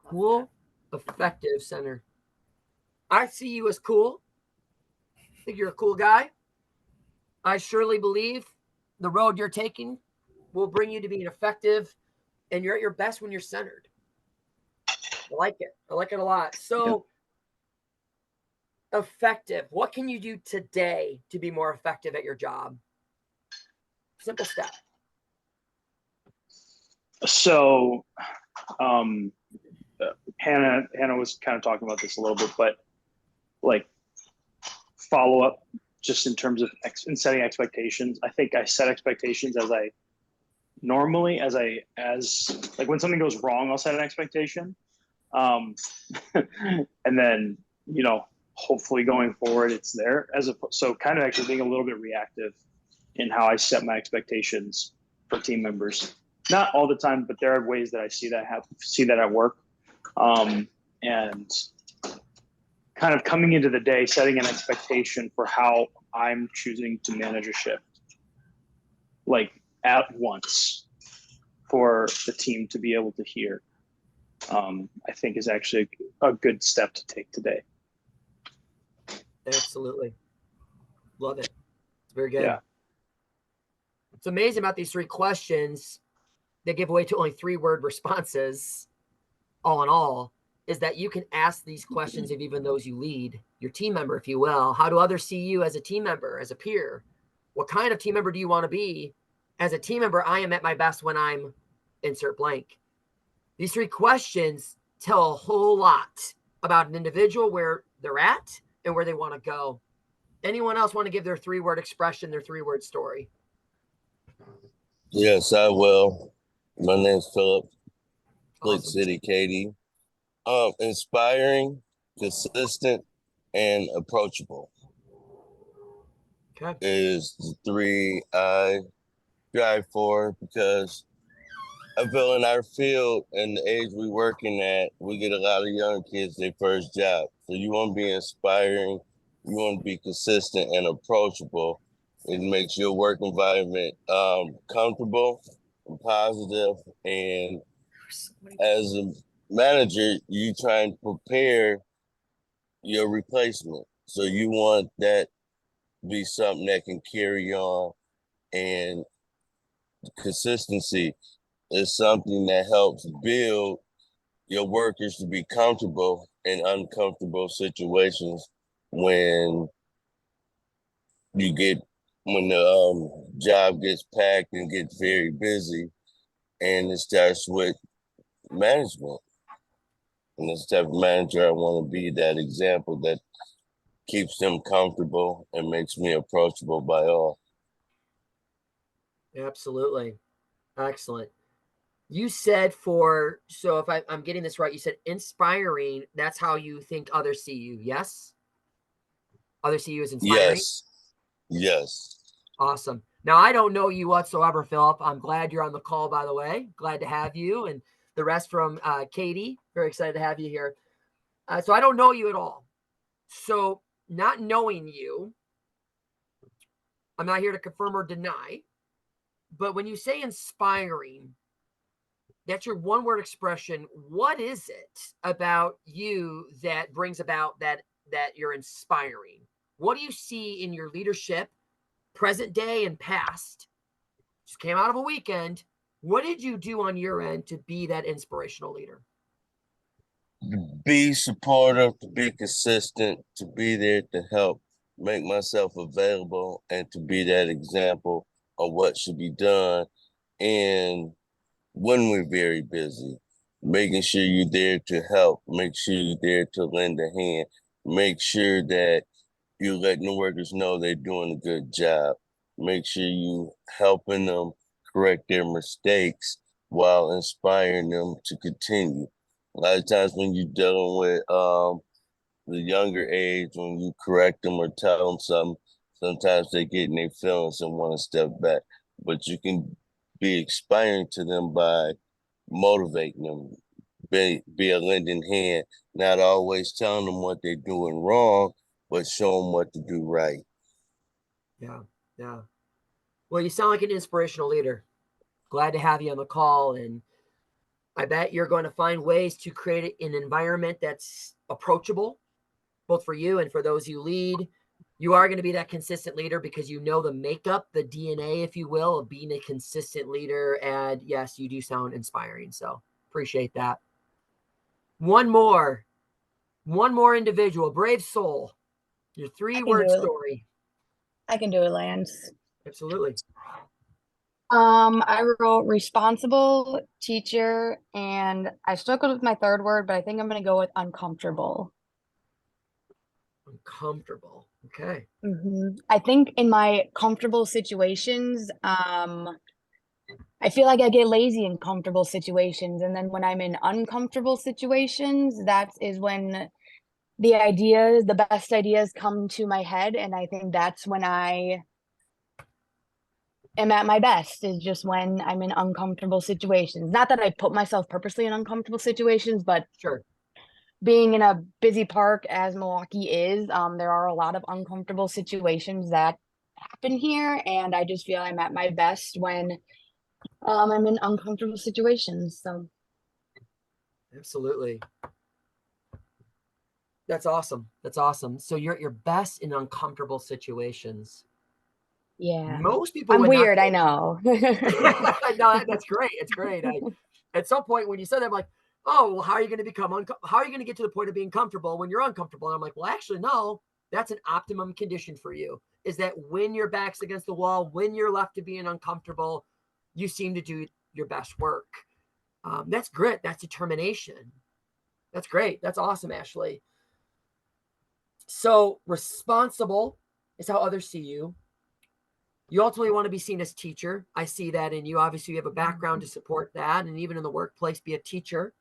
Cool, effective, centered. I see you as cool. I think you're a cool guy. I surely believe the road you're taking will bring you to being effective, and you're at your best when you're centered. I like it. I like it a lot. So effective. What can you do today to be more effective at your job? Simple step. So Hannah was kind of talking about this a little bit, but like follow up just in terms of in setting expectations. I think I set expectations as like when something goes wrong, I'll set an expectation. And then, you know, hopefully going forward, it's there so kind of actually being a little bit reactive in how I set my expectations for team members. not all the time, but there are ways that I see that at work. And kind of coming into the day, setting an expectation for how I'm choosing to manage a shift, like at once, for the team to be able to hear, I think is actually a good step to take today. Absolutely. Love it. It's very good. Yeah. It's amazing about these 3 questions. They give away to only 3-word responses. All in all, is that you can ask these questions of even those you lead, your team member, if you will. How do others see you as a team member, as a peer? What kind of team member do you want to be? As a team member, I am at my best when I'm insert blank. These 3 questions tell a whole lot about an individual, where they're at and where they want to go. Anyone else want to give their 3-word expression, their 3-word story? Yes, I will. My name's Philip, Flick Awesome. City, Katie. Inspiring, consistent, and approachable Okay. is the 3 I strive for, because I feel in our field and the age we working at, we get a lot of young kids their first job. So you want to be inspiring, you want to be consistent and approachable. It makes your work environment comfortable and positive. And as a manager, you try and prepare your replacement. So you want that to be something that can carry on, and consistency is something that helps build your workers to be comfortable in uncomfortable situations when the job gets packed and gets very busy, and it starts with management. And this type of manager I want to be, that example that keeps them comfortable and makes me approachable by all. Absolutely. Excellent. You said so if I'm getting this right, you said inspiring, that's how you think others see you. Yes? Others see you as inspiring? Yes. Awesome. Now, I don't know you whatsoever, Philip. I'm glad you're on the call, by the way. Glad to have you, and the rest from Katie. Very excited to have you here. So I don't know you at all. So not knowing you, I'm not here to confirm or deny, but when you say inspiring, that's your 1-word expression. What is it about you that brings about that you're inspiring? What do you see in your leadership, present day and past? Just came out of a weekend. What did you do on your end to be that inspirational leader? Be supportive, to be consistent, to be there to help, make myself available, and to be that example of what should be done. And when we're very busy, making sure you're there to help, make sure you're there to lend a hand, make sure that you're letting the workers know they're doing a good job, make sure you helping them correct their mistakes while inspiring them to continue. A lot of times when you're dealing with the younger age, when you correct them or tell them something, sometimes they get in their feelings and want to step back. But you can be inspiring to them by motivating them, be a lending hand, not always telling them what they're doing wrong, but show them what to do right. Yeah. Yeah. Well, you sound like an inspirational leader. Glad to have you on the call. And I bet you're going to find ways to create an environment that's approachable, both for you and for those you lead. You are going to be that consistent leader because you know the makeup, the DNA, if you will, of being a consistent leader. And yes, you do sound inspiring. So appreciate that. One more individual, brave soul. Your 3-word story. I can do it, Lance. Absolutely. I wrote responsible, teacher, and I struggled with my 3rd word, but I think I'm going to go with uncomfortable. Uncomfortable. Okay. I think in my comfortable situations, I feel like I get lazy in comfortable situations. And then when I'm in uncomfortable situations, that is when the best ideas come to my head. And I think that's when I am at my best is just when I'm in uncomfortable situations. Not that I put myself purposely in uncomfortable situations, but Sure. being in a busy park as Milwaukee is, there are a lot of uncomfortable situations that happen here, and I just feel I'm at my best when I'm in uncomfortable situations. So Absolutely. That's awesome. That's awesome. So you're at your best in uncomfortable situations. yeah, Most people I'm would not weird. I think. know. No, that's great. It's great. At some point when you said that, I'm like, oh, well, how are you going to how are you going to get to the point of being comfortable when you're uncomfortable? And I'm like, well, actually, no, that's an optimum condition for you. Is that when your back's against the wall, when you're left to being uncomfortable, you seem to do your best work. That's grit. That's determination. That's great. That's awesome, Ashley. So responsible is how others see you. You ultimately want to be seen as teacher. I see that in you. Obviously, you have a background to support that. And even in the workplace, be a teacher,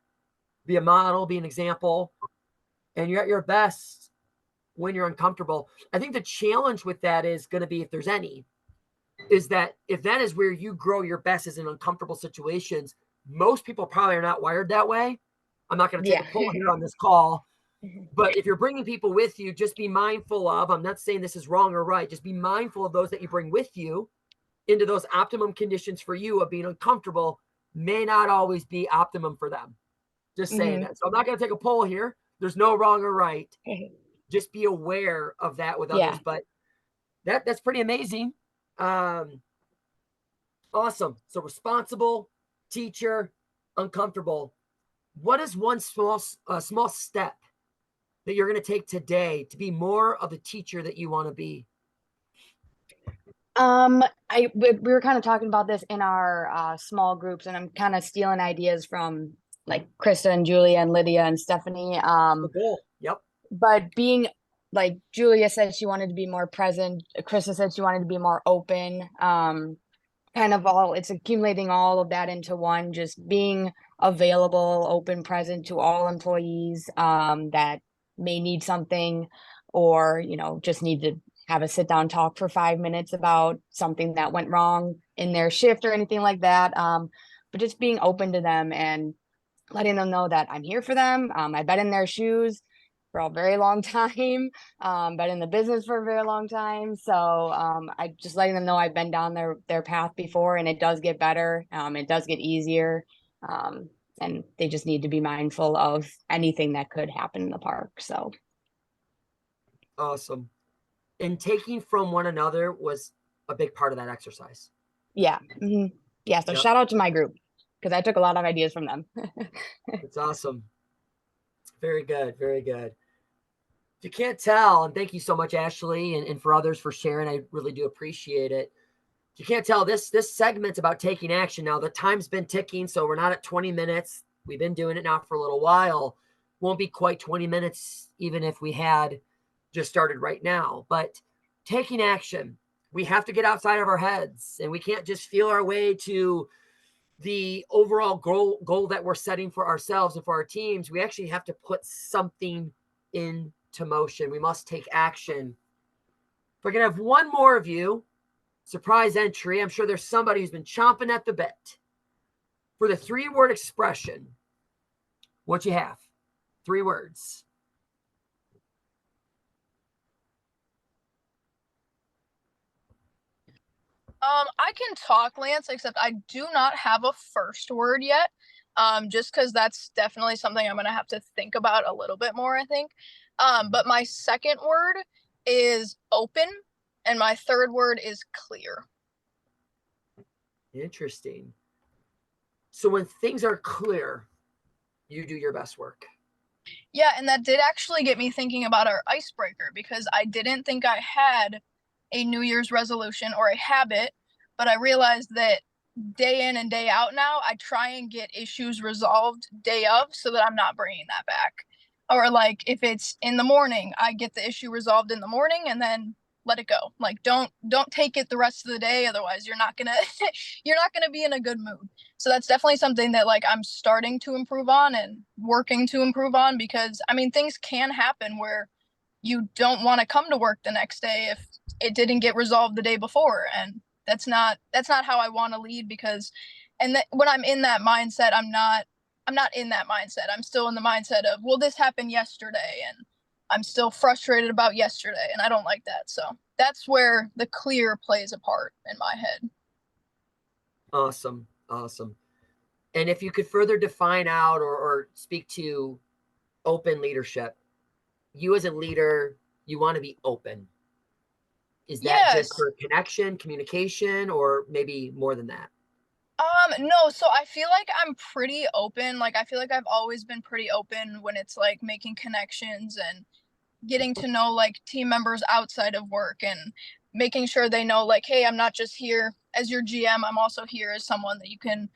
be a model, be an example. And you're at your best when you're uncomfortable. I think the challenge with that is going to be, if there's any, is that if that is where you grow your best is in uncomfortable situations, most people probably are not wired that way. I'm not going to take Yeah. a poll here on this call. But if you're bringing people with you, just be mindful of, I'm not saying this is wrong or right, just be mindful of those that you bring with you into those optimum conditions for you of being uncomfortable may not always be optimum for them. Just saying that. So I'm not going to take a poll here. There's no wrong or right. Just be aware of that with others. Yeah. But that's pretty amazing. Awesome. So responsible, teacher, uncomfortable. What is one small step that you're going to take today to be more of the teacher that you want to be? We were kind of talking about this in our small groups, and I'm kind of stealing ideas from like Krista and Julia and Lydia and Stephanie. The goal. Yep. But being like Julia said, she wanted to be more present. Krista said she wanted to be more open. Kind of it's accumulating all of that into one, just being available, open, present to all employees that may need something, or just need to have a sit down talk for 5 minutes about something that went wrong in their shift or anything like that. But just being open to them and letting them know that I'm here for them. I've been in their shoes for a very long time, been in the business for a very long time. So I just letting them know I've been down their path before, and it does get better. It does get easier. And they just need to be mindful of anything that could happen in the park. So awesome. And taking from one another was a big part of that exercise. Yeah. Mm-hmm. Yeah. So shout out to my group, because I took a lot of ideas from them. It's awesome. Very good. Very good. If you can't tell, and thank you so much, Ashley, and for others for sharing, I really do appreciate it. If you can't tell, this segment's about taking action. Now, the time's been ticking, so we're not at 20 minutes. We've been doing it now for a little while. Won't be quite 20 minutes, even if we had just started right now. But taking action, we have to get outside of our heads, and we can't just feel our way to the overall goal that we're setting for ourselves and for our teams. We actually have to put something into motion. We must take action. If we're going to have one more of you, surprise entry, I'm sure there's somebody who's been chomping at the bit for the 3-word expression. What you have? 3 words. I can talk, Lance, except I do not have a first word yet. Just because that's definitely something I'm gonna have to think about a little bit more, I think. But my second word is open, and my third word is clear. Interesting. So when things are clear, you do your best work. Yeah, and that did actually get me thinking about our icebreaker, because I didn't think I had a New Year's resolution or a habit, but I realized that day in and day out now, I try and get issues resolved day of, so that I'm not bringing that back. Or like if it's in the morning, I get the issue resolved in the morning and then let it go. Like don't take it the rest of the day, otherwise you're not gonna you're not gonna be in a good mood. So that's definitely something that like I'm starting to improve on and working to improve on, because I mean things can happen where you don't want to come to work the next day if it didn't get resolved the day before, and That's not how I want to lead, because when I'm in that mindset, I'm not in that mindset. I'm still in the mindset of, well, this happened yesterday, and I'm still frustrated about yesterday, and I don't like that. So that's where the clear plays a part in my head. Awesome. And if you could further define out or speak to open leadership, you as a leader, you want to be open. Is that just for connection, communication, or maybe more than that? No, so I feel like I'm pretty open. Like, I feel like I've always been pretty open when it's like making connections and getting to know like team members outside of work, and making sure they know like, hey, I'm not just here as your GM, I'm also here as someone that you can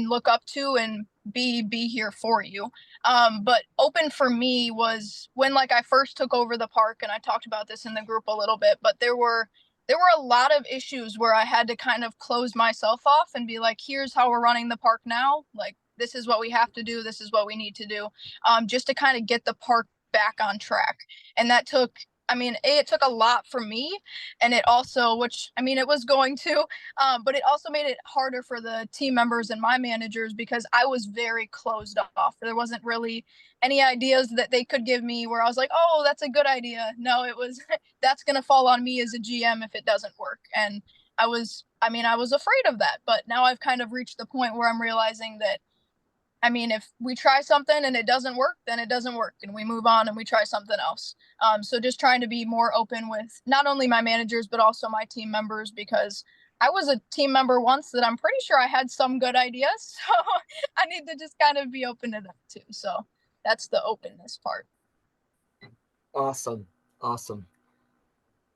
look up to, and be here for you. But open for me was when like I first took over the park, and I talked about this in the group a little bit, but there were a lot of issues where I had to kind of close myself off and be like, here's how we're running the park now. Like, this is what we have to do. This is what we need to do, just to kind of get the park back on track. And that took, it took a lot for me, and it also, it was going to, but it also made it harder for the team members and my managers, because I was very closed off. There wasn't really any ideas that they could give me where I was like, oh, that's a good idea. No, it was, that's going to fall on me as a GM if it doesn't work. And I was afraid of that, but now I've kind of reached the point where I'm realizing that, if we try something and it doesn't work, then it doesn't work, and we move on and we try something else. So just trying to be more open with not only my managers, but also my team members, because I was a team member once that I'm pretty sure I had some good ideas. So I need to just kind of be open to that too. So that's the openness part. Awesome.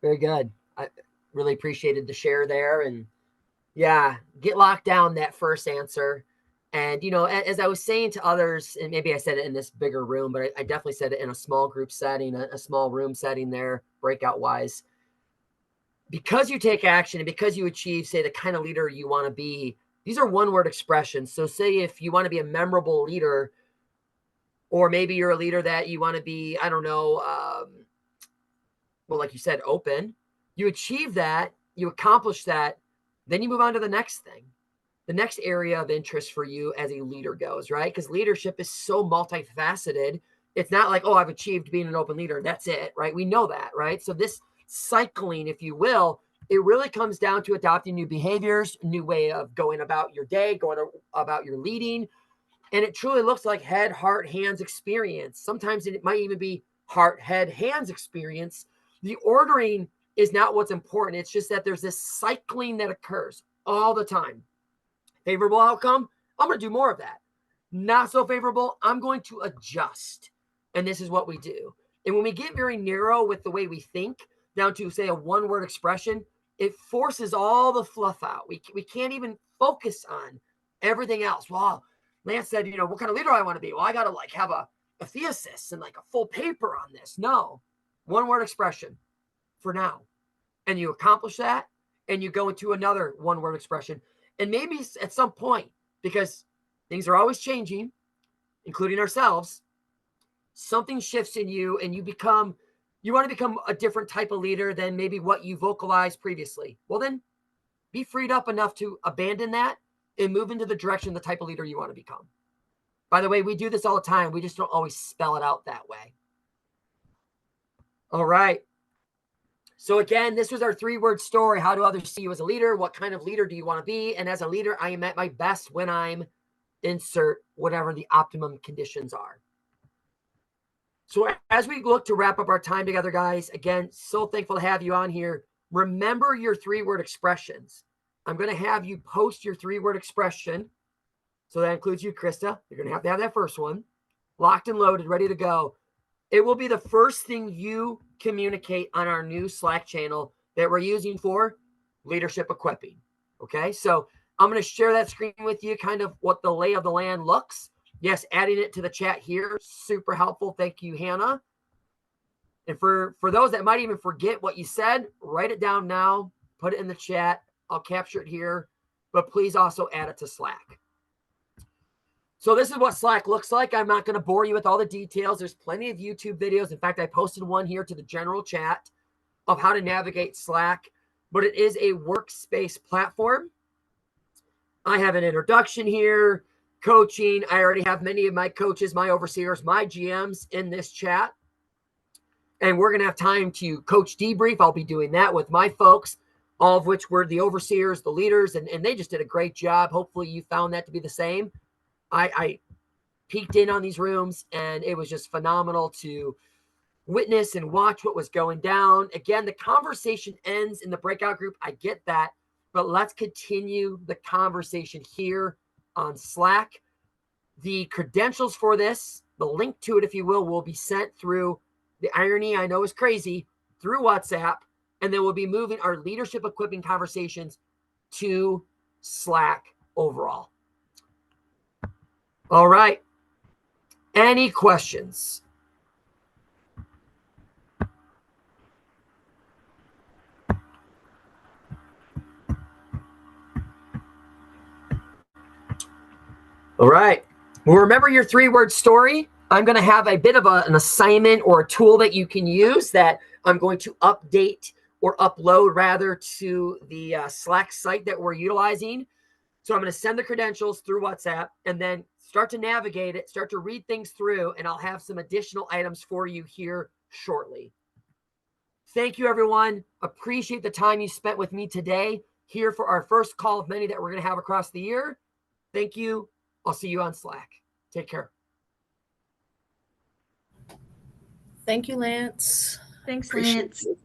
Very good. I really appreciated the share there. And yeah, get locked down that first answer. And, as I was saying to others, and maybe I said it in this bigger room, but I definitely said it in a small group setting, a small room setting there, breakout wise, because you take action and because you achieve, say, the kind of leader you want to be, these are one word expressions. So say if you want to be a memorable leader, or maybe you're a leader that you want to be, I don't know, well, like you said, open, you achieve that, you accomplish that, then you move on to the next thing. The next area of interest for you as a leader goes, right? Because leadership is so multifaceted. It's not like, oh, I've achieved being an open leader. That's it, right? We know that, right? So this cycling, if you will, it really comes down to adopting new behaviors, new way of going about your day, going about your leading. And it truly looks like head, heart, hands experience. Sometimes it might even be heart, head, hands experience. The ordering is not what's important. It's just that there's this cycling that occurs all the time. Favorable outcome, I'm going to do more of that. Not so favorable, I'm going to adjust. And this is what we do. And when we get very narrow with the way we think, down to, say, a one-word expression, it forces all the fluff out. We can't even focus on everything else. Well, Lance said, what kind of leader I want to be? Well, I got to have a thesis and a full paper on this. No, one-word expression for now. And you accomplish that, and you go into another one-word expression. And maybe at some point, because things are always changing, including ourselves, something shifts in you and you want to become a different type of leader than maybe what you vocalized previously. Well, then be freed up enough to abandon that and move into the direction, the type of leader you want to become. By the way, we do this all the time. We just don't always spell it out that way. All right. So again, this was our 3-word story. How do others see you as a leader? What kind of leader do you want to be? And as a leader, I am at my best when I'm insert whatever the optimum conditions are. So as we look to wrap up our time together, guys, again, so thankful to have you on here. Remember your 3-word expressions. I'm going to have you post your 3-word expression. So that includes you, Krista. You're going to have that first one locked and loaded, ready to go. It will be the first thing you communicate on our new Slack channel that we're using for leadership equipping. Okay, so I'm going to share that screen with you, kind of what the lay of the land looks. Yes, adding it to the chat here, super helpful. Thank you, Hannah. And for those that might even forget what you said, write it down now, put it in the chat. I'll capture it here, but please also add it to Slack. So this is what Slack looks like. I'm not going to bore you with all the details. There's plenty of YouTube videos. In fact, I posted one here to the general chat of how to navigate Slack. but it is a workspace platform. I have an introduction here, coaching. I already have many of my coaches, my overseers, my GMs in this chat. And we're going to have time to coach debrief. I'll be doing that with my folks, all of which were the overseers, the leaders, and they just did a great job. Hopefully you found that to be the same. I peeked in on these rooms, and it was just phenomenal to witness and watch what was going down. Again, the conversation ends in the breakout group. I get that, but let's continue the conversation here on Slack. The credentials for this, the link to it, if you will be sent through, the irony I know is crazy, through WhatsApp, and then we'll be moving our leadership equipping conversations to Slack overall. All right. Any questions? All right. Well, remember your 3-word story. I'm going to have a bit of an assignment or a tool that you can use that I'm going to update or upload rather to the Slack site that we're utilizing. So I'm going to send the credentials through WhatsApp and then start to navigate it, start to read things through, and I'll have some additional items for you here shortly. Thank you, everyone. Appreciate the time you spent with me today here for our first call of many that we're going to have across the year. Thank you. I'll see you on Slack. Take care. Thank you, Lance. Thanks, Appreciate Lance. you.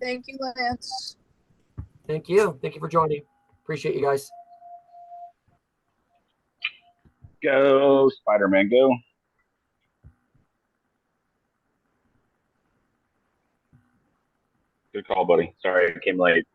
Thank you, Lance. Thank you. Thank you for joining. Appreciate you guys. Go, Spider-Man, go. Good call, buddy. Sorry I came late.